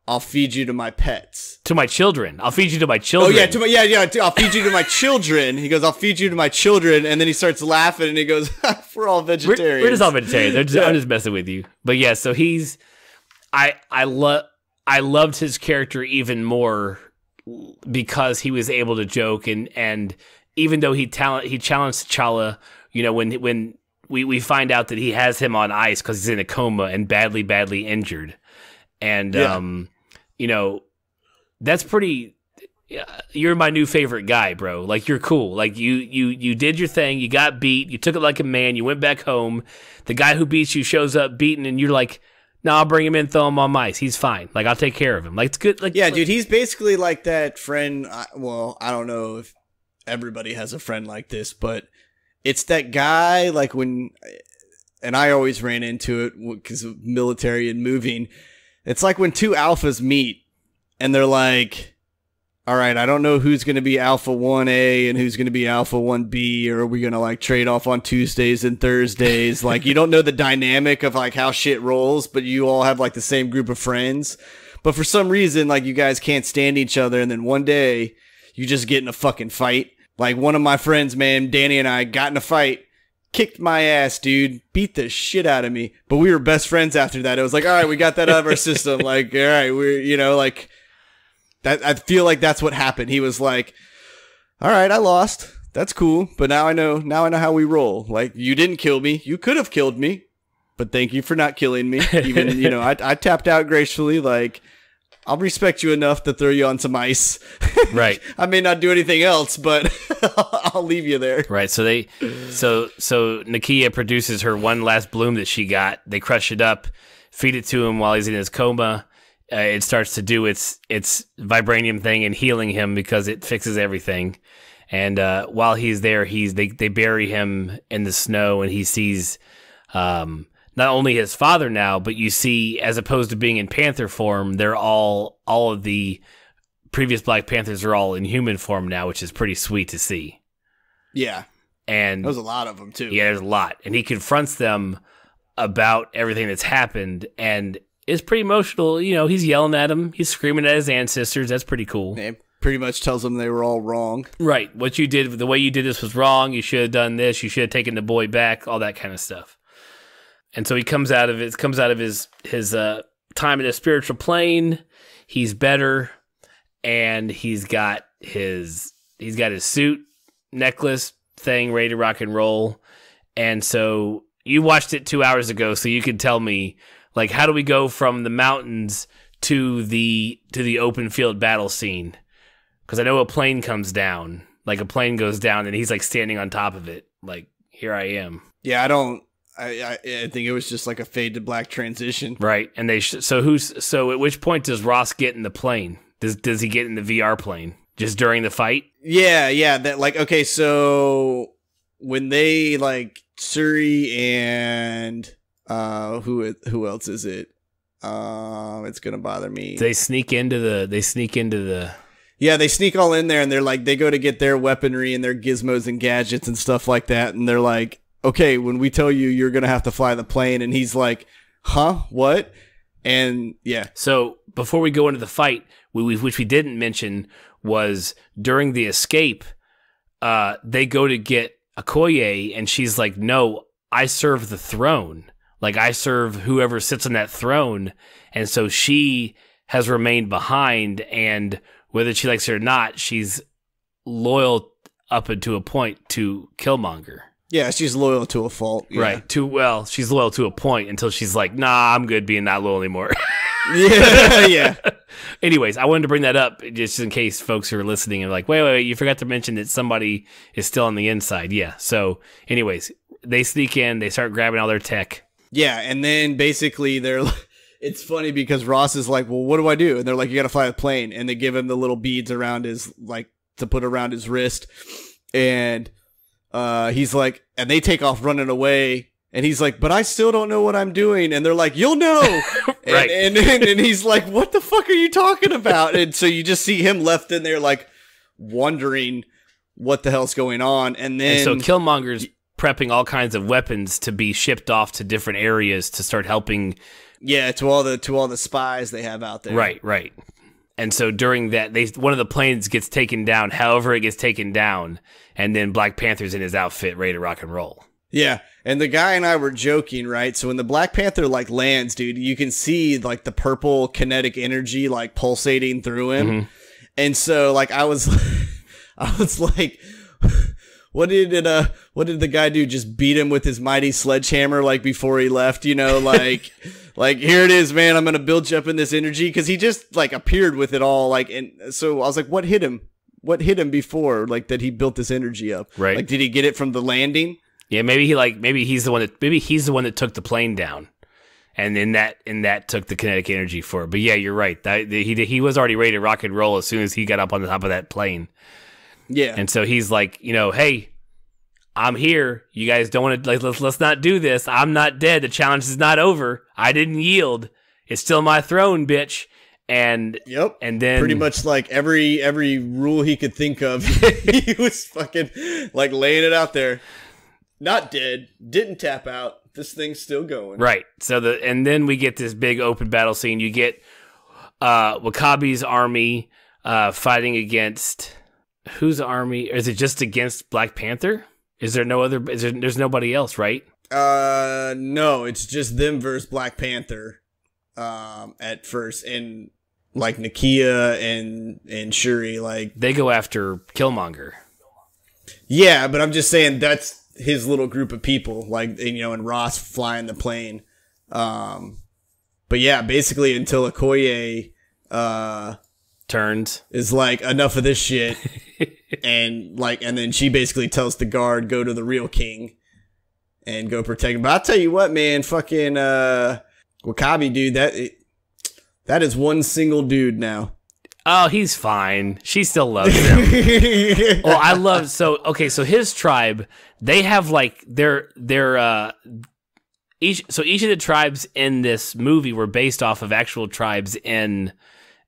I'll feed you to my pets. To my children. I'll feed you to my children. Oh, yeah, I'll feed you to my children. He goes, I'll feed you to my children. And then he starts laughing, and he goes, we're all vegetarians. We're just all vegetarians. I'm just messing with you. But yeah, so I loved his character even more because he was able to joke. And even though he challenged T'Challa, when we find out that he has him on ice because he's in a coma and badly injured. And, that's pretty, you're my new favorite guy, bro. Like, you're cool. Like, you did your thing. You got beat. You took it like a man. You went back home. The guy who beats you shows up beaten, and you're like, no, I'll bring him in, throw him on ice. He's fine. Like, I'll take care of him. Like, it's good. Like, yeah, dude, he's basically like that friend. Well, I don't know if everybody has a friend like this, but it's that guy, like, and I always ran into it because of military and moving. It's like when two alphas meet and they're like, all right, I don't know who's going to be alpha 1A and who's going to be alpha 1B, or are we going to like trade off on Tuesdays and Thursdays? Like, you don't know the dynamic of like how shit rolls, but you all have like the same group of friends. But for some reason, like, you guys can't stand each other. And then one day you just get in a fucking fight. Like, one of my friends, man, Danny and I got in a fight. Kicked my ass, dude. Beat the shit out of me. But we were best friends after that. It was like, all right, we got that out of our system. Like, all right, we're, like, that. I feel like that's what happened. He was like, all right, I lost. That's cool. But now I know how we roll. Like, you didn't kill me. You could have killed me. But thank you for not killing me. Even, I tapped out gracefully. Like, I'll respect you enough to throw you on some ice. Right. I may not do anything else, but I'll leave you there. Right. So Nakia produces her one last bloom that she got. They crush it up, feed it to him while he's in his coma. It starts to do its vibranium thing and healing him because it fixes everything. And while he's there, they bury him in the snow, and he sees not only his father now, but you see, as opposed to being in Panther form, they're all of the previous Black Panthers are all in human form now, which is pretty sweet to see. Yeah. And there's a lot of them too. Yeah, there's a lot. And he confronts them about everything that's happened, and it's pretty emotional. He's yelling at them. He's screaming at his ancestors. That's pretty cool. It pretty much tells them they were all wrong. Right. What you did, the way you did this was wrong. You should have done this. You should have taken the boy back, all that kind of stuff. And so he comes out of his time in the spiritual plane. He's better, and he's got his suit, necklace thing ready to rock and roll. And so you watched it 2 hours ago, so you can tell me, like, how do we go from the mountains to the open field battle scene? Because I know a plane comes down, like a plane goes down, and he's like standing on top of it, like, here I am. Yeah, I think it was just like a fade to black transition. Right. And so at which point does Ross get in the plane? Does he get in the VR plane just during the fight? Yeah. That, like, okay, so when they, like, Suri and who else is it? It's gonna bother me. They sneak into the Yeah, they sneak all in there, and they're like, they go to get their weaponry and their gizmos and gadgets and stuff like that, and they're like, okay, when we tell you you're going to have to fly the plane, and he's like, huh, what? And yeah. So before we go into the fight, which we didn't mention, was during the escape, they go to get Okoye, and she's like, no, I serve the throne. Like, I serve whoever sits on that throne. And so she has remained behind, and whether she likes it or not, she's loyal up to a point to Killmonger. Yeah, she's loyal to a fault. Yeah. Right. She's loyal to a point until she's like, nah, I'm good being not loyal anymore. Yeah. Anyways, I wanted to bring that up just in case folks who are listening are like, wait, you forgot to mention that somebody is still on the inside. Yeah. So anyways, they sneak in, they start grabbing all their tech. Yeah, and then basically it's funny because Ross is like, well, what do I do? And they're like, you got to fly a plane. And they give him the little beads around to put around his wrist. And he's like, and they take off running away. And he's like, but I still don't know what I'm doing. And they're like, you'll know. Right. And he's like, what the fuck are you talking about? And so you just see him left in there like wondering what the hell's going on. And so Killmonger's prepping all kinds of weapons to be shipped off to different areas to start helping. Yeah, to all the spies they have out there. Right. And so during that, one of the planes gets taken down, however it gets taken down, and then Black Panther's in his outfit ready to rock and roll. Yeah, and the guy and I were joking, right? So when the Black Panther like lands, dude, you can see like the purple kinetic energy like pulsating through him. Mm-hmm. And so like I was like, what did the guy do? Just beat him with his mighty sledgehammer like before he left, you know, like like here it is, man, I'm going to build you up in this energy, cuz he just like appeared with it all, like, and so I was like, what hit him? What hit him before, like, that he built this energy up? Right. Like, did he get it from the landing? Yeah, maybe he's the one that took the plane down, and in that took the kinetic energy for it. But yeah, you're right. He was already ready to rock and roll as soon as he got up on the top of that plane. Yeah, and so he's like, hey, I'm here. You guys don't want to let's not do this. I'm not dead. The challenge is not over. I didn't yield. It's still my throne, bitch. And yep, and then pretty much like every rule he could think of, he was fucking like laying it out there. Not dead, didn't tap out. This thing's still going. Right. So and then we get this big open battle scene. You get W'Kabi's army fighting against whose army? Is it just against Black Panther? Is there no other? There's nobody else, right? No, it's just them versus Black Panther. At first, and like Nakia and Shuri, like they go after Killmonger. Yeah, but I'm just saying that's his little group of people, like, and Ross flying the plane. But yeah, basically until Okoye turns is like, enough of this shit, and then she basically tells the guard, go to the real king and go protect him. But I'll tell you what, man, fucking W'Kabi, dude, that is one single dude now. Oh, he's fine. She still loves him. Well, so his tribe, they have like each of the tribes in this movie were based off of actual tribes in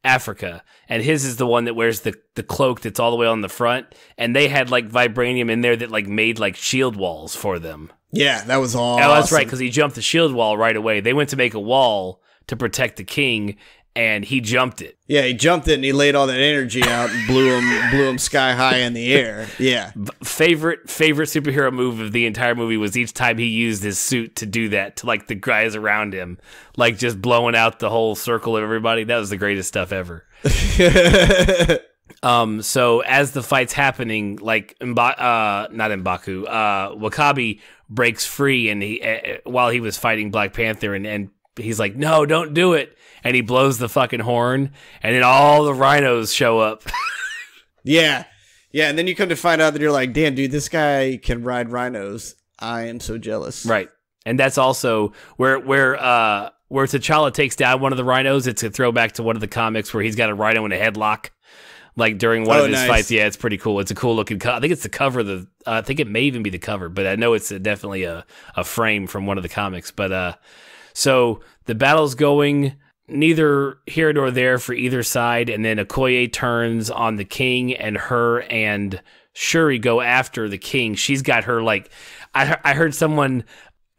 Africa, and his is the one that wears the cloak that's all the way on the front, and they had like vibranium in there that like made like shield walls for them. Yeah, that was awesome. Oh, that's right, because he jumped the shield wall right away. They went to make a wall to protect the king, and he jumped it. Yeah, he jumped it, and he laid all that energy out and blew him sky high in the air. Yeah. Favorite superhero move of the entire movie was each time he used his suit to do that to like the guys around him, like just blowing out the whole circle of everybody. That was the greatest stuff ever. So as the fight's happening, like W'Kabi breaks free, and while he was fighting Black Panther, and he's like, no, don't do it. And he blows the fucking horn, and then all the rhinos show up. Yeah. Yeah, and then you come to find out that you're like, damn, dude, this guy can ride rhinos. I am so jealous. Right. And that's also where T'Challa takes down one of the rhinos. It's a throwback to one of the comics where he's got a rhino in a headlock, like during one of his fights. Yeah, it's pretty cool. It's a cool looking I think it's the cover of the I think it may even be the cover, but I know it's definitely a frame from one of the comics. But so the battle's going neither here nor there for either side, and then Okoye turns on the king, and her and Shuri go after the king. She's got her like I heard someone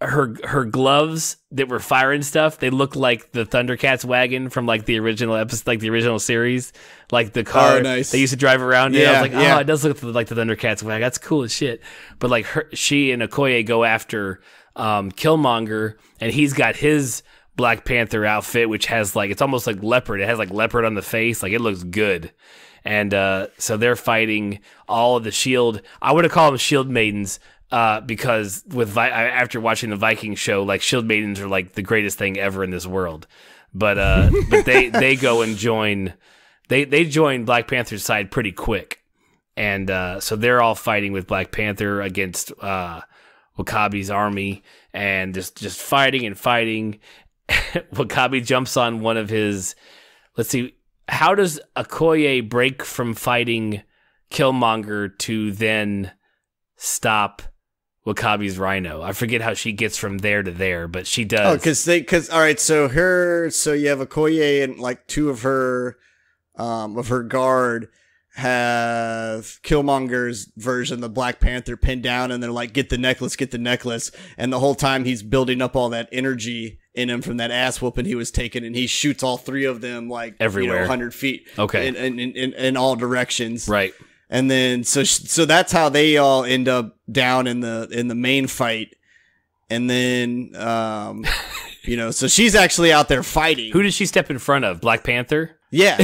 her gloves that were firing stuff, they look like the Thundercats wagon from like the original episode, like the original series, like the car they used to drive around in. I was like, oh, it does look like the Thundercats wagon. That's cool as shit. But like she and Okoye go after Killmonger, and he's got his Black Panther outfit, which has like, it's almost like leopard. It has like leopard on the face. Like it looks good. And so they're fighting all of the shield. I would have called them shield maidens because after watching the Viking show, like shield maidens are like the greatest thing ever in this world. But they go and join. They join Black Panther's side pretty quick, and so they're all fighting with Black Panther against W'Kabi's army, and just fighting and fighting. W'Kabi jumps on one of his. Let's see, how does Okoye break from fighting Killmonger to then stop W'Kabi's rhino? I forget how she gets from there to there, but she does. Oh, because all right, so you have Okoye and like two of her guard have Killmonger's version, the Black Panther, pinned down, and they're like, get the necklace. And the whole time he's building up all that energy in him from that ass whooping he was taking, and he shoots all three of them like everywhere, 100 feet, okay, in all directions, right. And then so that's how they all end up down in the main fight, and then so she's actually out there fighting. Who does she step in front of? Black Panther? Yeah.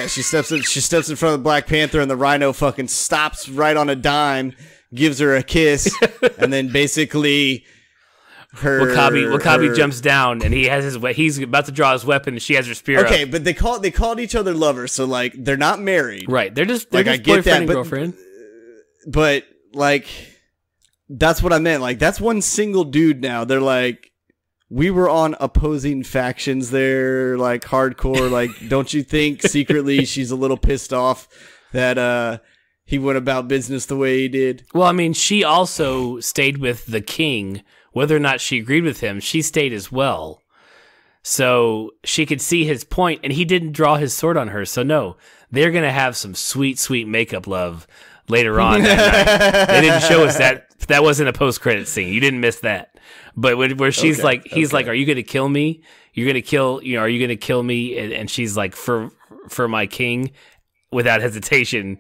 She steps in front of Black Panther, and the rhino fucking stops right on a dime, gives her a kiss, and then basically W'Kabi jumps down, and he's about to draw his weapon, and she has her spear. Okay, up. but they called each other lovers, so like they're not married, right? They're just I get boyfriend that, and girlfriend. But like that's what I meant. Like that's one single dude now. They're like, we were on opposing factions there, like hardcore. Like, don't you think secretly she's a little pissed off that he went about business the way he did? Well, I mean, she also stayed with the king. Whether or not she agreed with him, she stayed as well. So she could see his point, and he didn't draw his sword on her. So no, they're going to have some sweet, sweet makeup love later on that night. They didn't show us that. That wasn't a post-credit scene. You didn't miss that. But where she's he's like, are you going to kill me? You're going to kill, are you going to kill me? And she's like, for my king, without hesitation.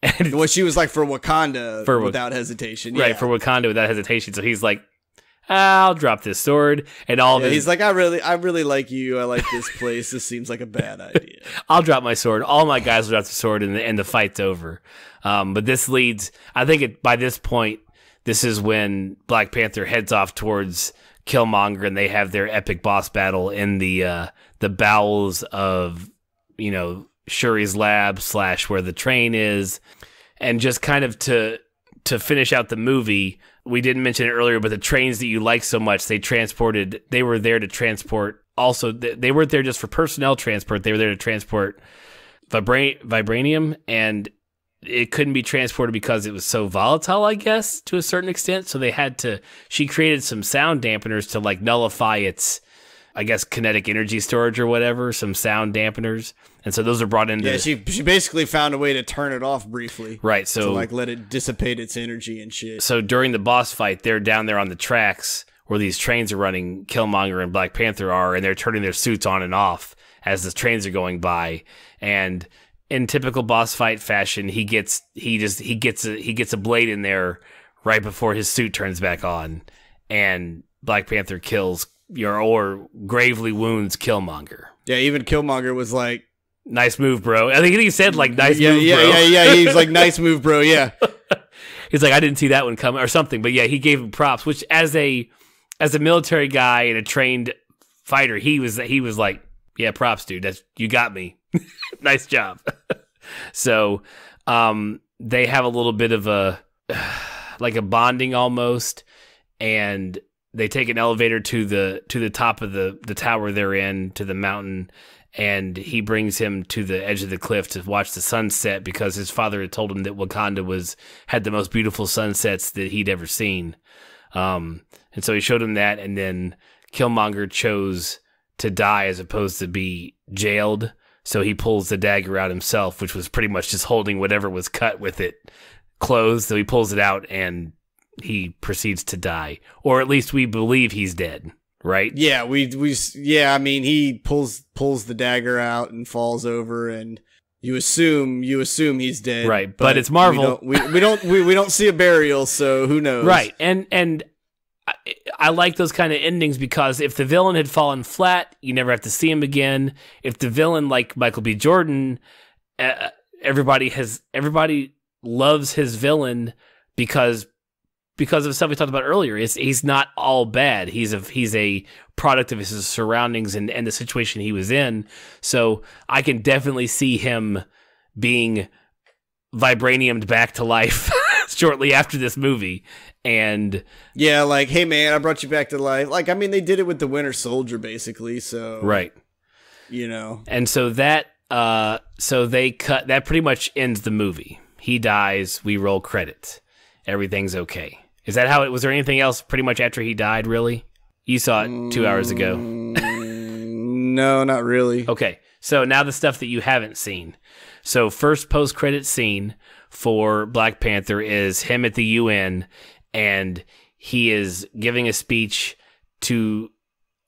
And well, she was like, for Wakanda, without hesitation. Yeah. Right, for Wakanda without hesitation. So he's like, I'll drop this sword. And he's like, I really like you. I like this place. This seems like a bad idea. I'll drop my sword. All my guys will drop the sword, and the fight's over. But this leads, I think by this point, this is when Black Panther heads off towards Killmonger, and they have their epic boss battle in the bowels of, Shuri's lab -- where the train is. And just kind of to finish out the movie, we didn't mention it earlier, but the trains that you like so much, they were there to transport. Also, they weren't there just for personnel transport. They were there to transport vibranium, and it couldn't be transported because it was so volatile, I guess, to a certain extent. So she created some sound dampeners to like nullify its, I guess, kinetic energy storage or whatever, some sound dampeners. And so those are brought into... Yeah, she basically found a way to turn it off briefly. Right, so... to like let it dissipate its energy and shit. So during the boss fight, they're down there on the tracks where these trains are running, Killmonger and Black Panther are, and they're turning their suits on and off as the trains are going by. And in typical boss fight fashion, he gets a blade in there right before his suit turns back on, and Black Panther kills or gravely wounds Killmonger. Yeah, even Killmonger was like, nice move, bro. I think he said like, nice move, bro. Yeah. He was like, nice move, bro. Yeah. He's like, I didn't see that one coming or something. But yeah, he gave him props, which as a military guy and a trained fighter, he was like, yeah, props, dude. You got me. Nice job. So, they have a little bit of a bonding almost, and they take an elevator to the top of the tower they're in, to the mountain, and he brings him to the edge of the cliff to watch the sunset because his father had told him that Wakanda had the most beautiful sunsets that he'd ever seen. And so he showed him that, and then Killmonger chose to die as opposed to be jailed. So he pulls the dagger out himself, which was pretty much just holding whatever was cut with it closed. So he pulls it out and he proceeds to die, or at least we believe he's dead, right? Yeah, I mean, he pulls the dagger out and falls over, and you assume he's dead, right? But it's Marvel. We don't see a burial, so who knows, right? And I like those kind of endings because if the villain had fallen flat, you never have to see him again. If the villain, like Michael B. Jordan, everybody loves his villain because of stuff we talked about earlier. He's not all bad. He's a product of his surroundings and the situation he was in. So I can definitely see him being vibraniumed back to life shortly after this movie. And yeah, like, hey man, I brought you back to life. Like, I mean, they did it with the Winter Soldier, basically. So right, and so that they cut that pretty much ends the movie. He dies. We roll credits. Everything's okay. Is that how it was? There anything else pretty much after he died? Really? You saw it 2 hours ago. No, not really. Okay, so now the stuff that you haven't seen. So first post-credit scene for Black Panther is him at the UN, and he is giving a speech to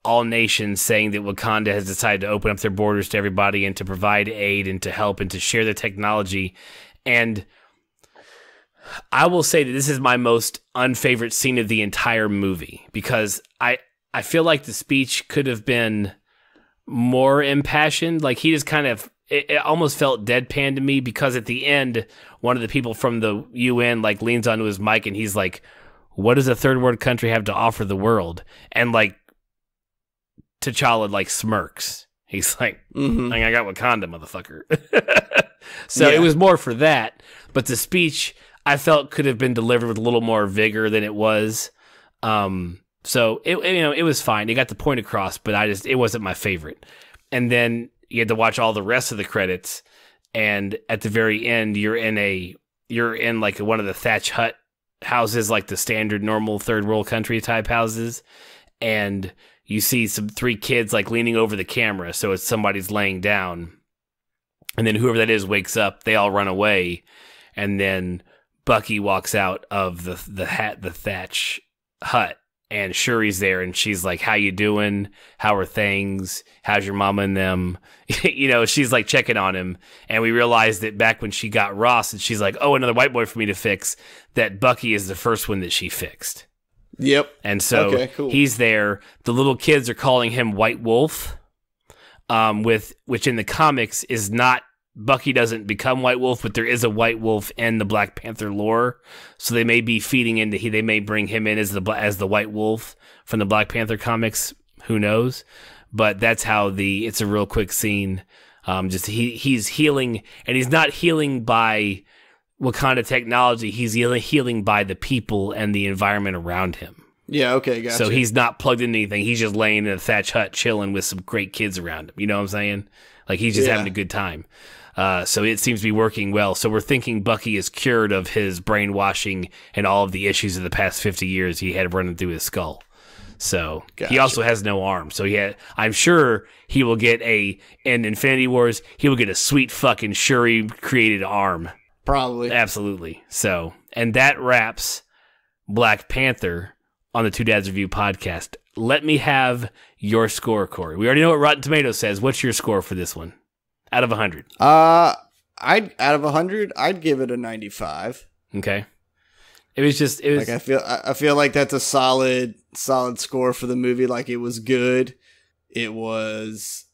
all nations saying that Wakanda has decided to open up their borders to everybody and to provide aid and to help and to share their technology. And I will say that this is my most unfavorite scene of the entire movie because I feel like the speech could have been more impassioned. Like he just kind of, it almost felt deadpan to me because at the end, one of the people from the UN like leans onto his mic and he's like, what does a third world country have to offer the world? And like T'Challa like smirks. He's like, like I got Wakanda, motherfucker. So it was more for that. But the speech I felt could have been delivered with a little more vigor than it was. So it was fine. It got the point across, but it wasn't my favorite. And then you had to watch all the rest of the credits, and at the very end, you're in like one of the thatch hut houses, like the standard normal third world country type houses, and you see three kids like leaning over the camera, so it's somebody's laying down, and then whoever that is wakes up. They all run away, and then Bucky walks out of the thatch hut. And Shuri's there, and she's like, how you doing? How are things? How's your mama and them? She's like checking on him. And we realized that back when she got Ross, and she's like, oh, another white boy for me to fix, that Bucky is the first one that she fixed. Yep. And so cool. He's there. The little kids are calling him White Wolf, which in the comics is not, Bucky doesn't become White Wolf, but there is a White Wolf in the Black Panther lore, so they may be feeding into they may bring him in as the White Wolf from the Black Panther comics. Who knows? But that's how it's a real quick scene. Just he's healing, and he's not healing by Wakanda technology. He's healing by the people and the environment around him. Yeah, okay, gotcha. So he's not plugged into anything. He's just laying in a thatch hut, chilling with some great kids around him. You know what I'm saying? Like he's just having a good time. So it seems to be working well. So we're thinking Bucky is cured of his brainwashing and all of the issues of the past 50 years he had running through his skull. So He also has no arm. So I'm sure he will get in Infinity Wars, he will get a sweet fucking Shuri created arm. Probably. Absolutely. So, and that wraps Black Panther on the Two Dads Review podcast. Let me have your score, Corey. We already know what Rotten Tomatoes says. What's your score for this one? Out of 100. Out of 100, I'd give it a 95. Okay. It was like I feel like that's a solid score for the movie. Like it was good. It was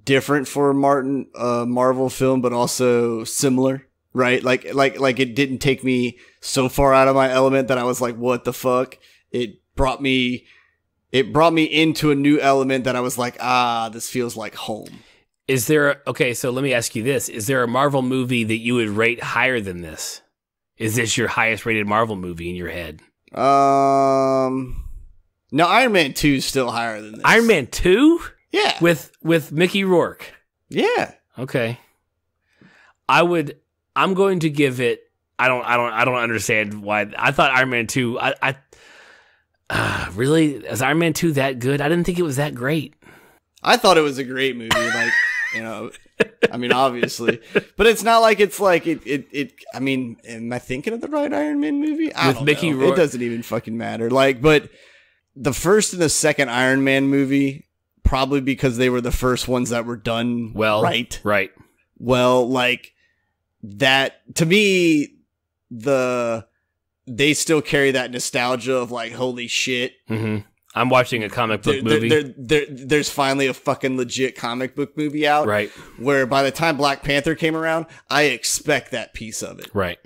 different for a Marvel film, but also similar, right? Like it didn't take me so far out of my element that I was like, what the fuck? It brought me into a new element that I was like, this feels like home. So let me ask you this. Is there a Marvel movie that you would rate higher than this? Is this your highest rated Marvel movie in your head? No, Iron Man 2 is still higher than this. Iron Man 2? Yeah. With Mickey Rourke. Yeah. Okay. I'm going to give it, I don't understand why. I thought Iron Man 2, really? Is Iron Man 2 that good? I didn't think it was that great. I thought it was a great movie. Like, I mean, obviously, but it's not like it's like it. I mean, am I thinking of the right Iron Man movie? With Mickey Rourke, it doesn't even fucking matter. Like, but the first and the second Iron Man movie, probably because they were the first ones that were done well, right. Well, like that to me, they still carry that nostalgia of like, holy shit. Mm-hmm. I'm watching a comic book movie. There's finally a fucking legit comic book movie out. Right. Where by the time Black Panther came around, I expect that piece of it. Right.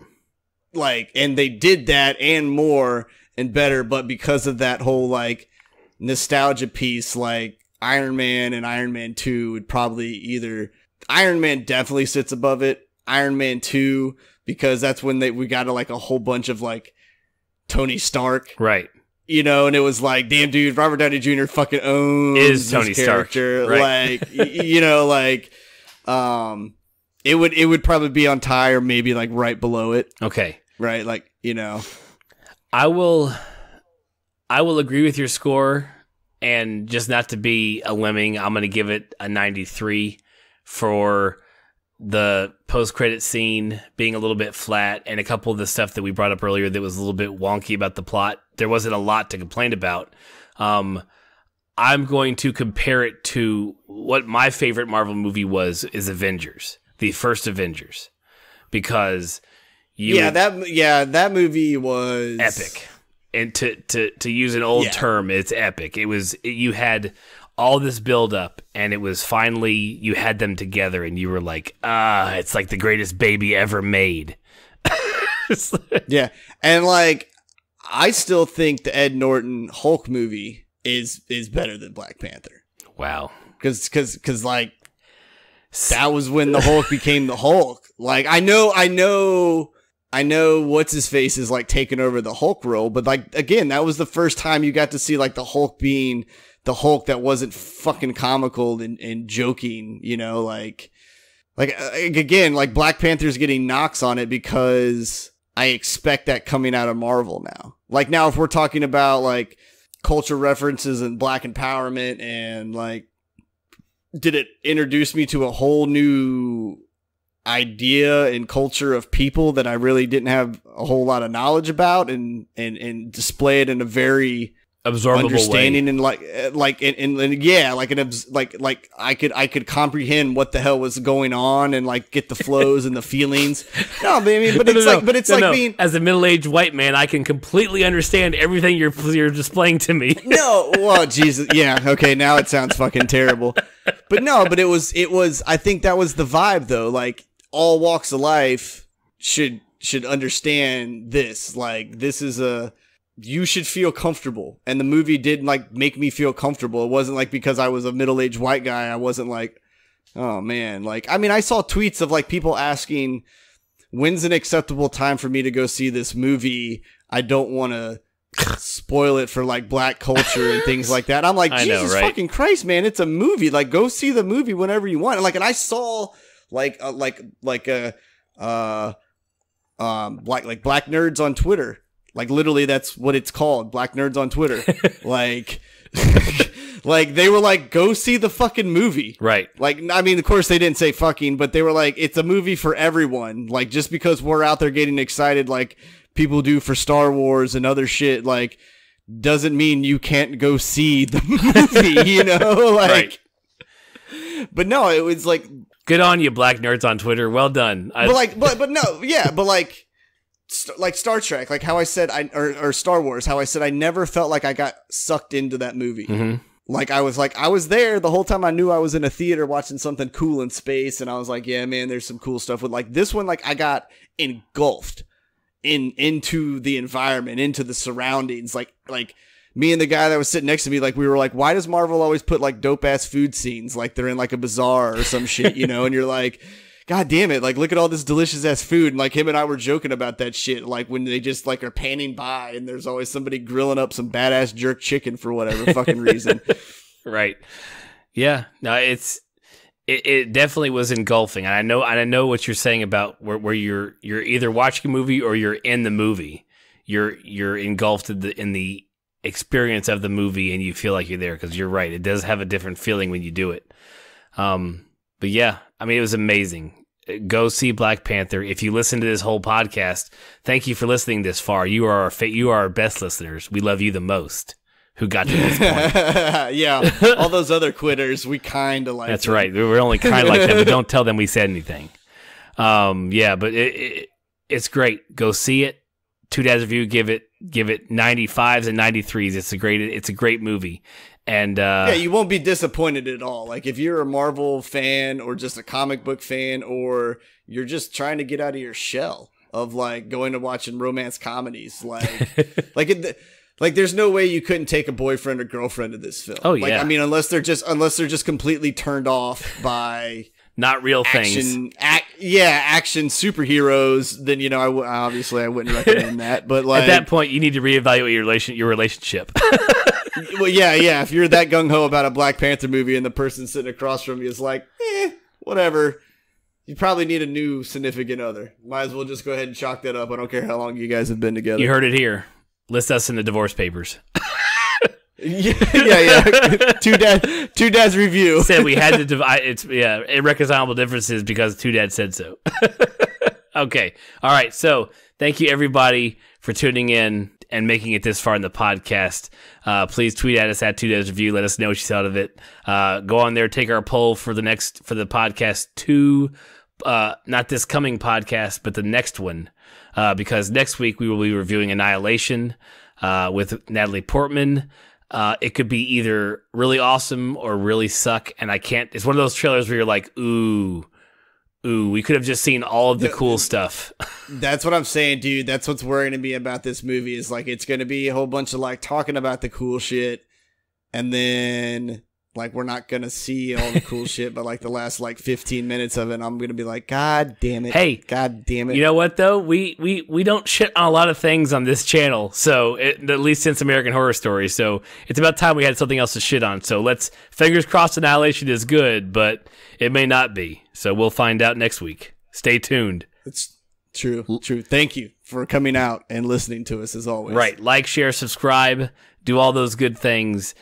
Like, and they did that and more and better, but because of that whole, like, nostalgia piece, like, Iron Man and Iron Man 2 would probably either... Iron Man definitely sits above it. Iron Man 2, because that's when we got like a whole bunch of, like, Tony Stark. Right. You know, and it was like, damn, dude, Robert Downey Jr. fucking owns is Tony this character. Stark. Right. Like, you know, like, it would probably be on tie or maybe like right below it. Okay. Right. Like, you know, I will agree with your score, and just not to be a lemming, I'm going to give it a 93 for the post-credit scene being a little bit flat, and a couple of the stuff that we brought up earlier that was a little bit wonky about the plot. There wasn't a lot to complain about. I'm going to compare it to what my favorite Marvel movie is Avengers, the first Avengers, because that movie was epic. And to use an old term, it's epic. You had all this build up, and it was finally, you had them together, and you were like, it's like the greatest baby ever made. Yeah. And like, I still think the Ed Norton Hulk movie is better than Black Panther. Wow. Cause like, that was when the Hulk became the Hulk. Like, I know what's his face is like taking over the Hulk role, but like, again, that was the first time you got to see like the Hulk being the Hulk that wasn't fucking comical and joking, you know, like again, like Black Panther's getting knocks on it because I expect that coming out of Marvel now. Like, now if we're talking about like culture references and black empowerment and like, did it introduce me to a whole new idea and culture of people that I really didn't have a whole lot of knowledge about and display it in a very absorbable understanding way. And I could comprehend what the hell was going on and like get the flows and the feelings. No, but it's being, as a middle-aged white man, I can completely understand everything you're displaying to me. No, well, Jesus, yeah, okay, now it sounds fucking terrible. But no, but it was. I think that was the vibe, though. Like, all walks of life should understand this. Like, this is you should feel comfortable. And the movie did like make me feel comfortable. It wasn't like because I was a middle-aged white guy, I wasn't like, oh man. Like, I mean, I saw tweets of like people asking, when's an acceptable time for me to go see this movie? I don't want to spoil it for like black culture and things like that. I'm like, Jesus fucking Christ, man, it's a movie. Like, go see the movie whenever you want. And like, and I saw black nerds on Twitter. Like, literally, that's what it's called. Black nerds on Twitter. Like, like, they were like, go see the fucking movie. Right. Like, I mean, of course they didn't say fucking, but they were like, it's a movie for everyone. Like, just because we're out there getting excited like people do for Star Wars and other shit, like, doesn't mean you can't go see the movie, you know? Like, right. But no, it was like, good on you, black nerds on Twitter. Well done. But no, yeah, but like Star Trek, like how I said, or Star Wars, how I said I never felt like I got sucked into that movie. Mm-hmm. Like, I was there the whole time. I knew I was in a theater watching something cool in space, and I was like, yeah, man, there's some cool stuff with like this one. Like, I got engulfed into the environment, into the surroundings. Like me and the guy that was sitting next to me, like, we were like, why does Marvel always put like dope ass food scenes? Like, they're in like a bazaar or some shit, you know? And you're like, God damn it. Like, look at all this delicious ass food. And like, him and I were joking about that shit. Like, when they just like are panning by and there's always somebody grilling up some badass jerk chicken for whatever fucking reason. Right. Yeah. No, it definitely was engulfing. And I know what you're saying about where you're either watching a movie or you're in the movie. You're engulfed in the experience of the movie and you feel like you're there, because you're right. It does have a different feeling when you do it. But yeah, I mean, it was amazing. Go see Black Panther. If you listen to this whole podcast, thank you for listening this far. You are our best listeners. We love you the most. Who got to this point? Yeah, all those other quitters, we kind of like. That's them. Right. We're only kind of like them, but don't tell them we said anything. Yeah, but it's great. Go see it. Two Dads Review give it 95s and 93s. It's a great movie. And you won't be disappointed at all. Like if you're a Marvel fan or just a comic book fan, or you're just trying to get out of your shell of like going to watching romance comedies, like there's no way you couldn't take a boyfriend or girlfriend to this film. Oh yeah. Like, I mean, unless they're just completely turned off by not real action, things. Action superheroes. Then I wouldn't recommend that. But like at that point, you need to reevaluate your relationship. Well, yeah. If you're that gung ho about a Black Panther movie and the person sitting across from you is like, whatever, you probably need a new significant other. Might as well just go ahead and chalk that up. I don't care how long you guys have been together. You heard it here. List us in the divorce papers. yeah. Two dads review. Said we had to divide. It's irreconcilable differences because two dads said so. Okay. All right. So thank you everybody for tuning in and making it this far in the podcast. Please tweet at us at Two Dads Review. Let us know what you thought of it. Go on there, take our poll for the podcast 2, not this coming podcast, but the next one. Because next week we will be reviewing Annihilation with Natalie Portman. It could be either really awesome or really suck, and it's one of those trailers where you're like, ooh, we could have just seen all of the cool stuff. That's what I'm saying, dude. That's what's worrying me about this movie is like it's going to be a whole bunch of like talking about the cool shit, and then like we're not going to see all the cool shit, but like the last like 15 minutes of it, I'm going to be like, God damn it. Hey, God damn it. You know what though? We don't shit on a lot of things on this channel. So at least since American Horror Story. So it's about time we had something else to shit on. So fingers crossed Annihilation is good, but it may not be. So we'll find out next week. Stay tuned. It's true. Thank you for coming out and listening to us as always. Right. Like, share, subscribe, do all those good things.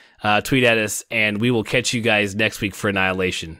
Tweet at us, and we will catch you guys next week for Annihilation.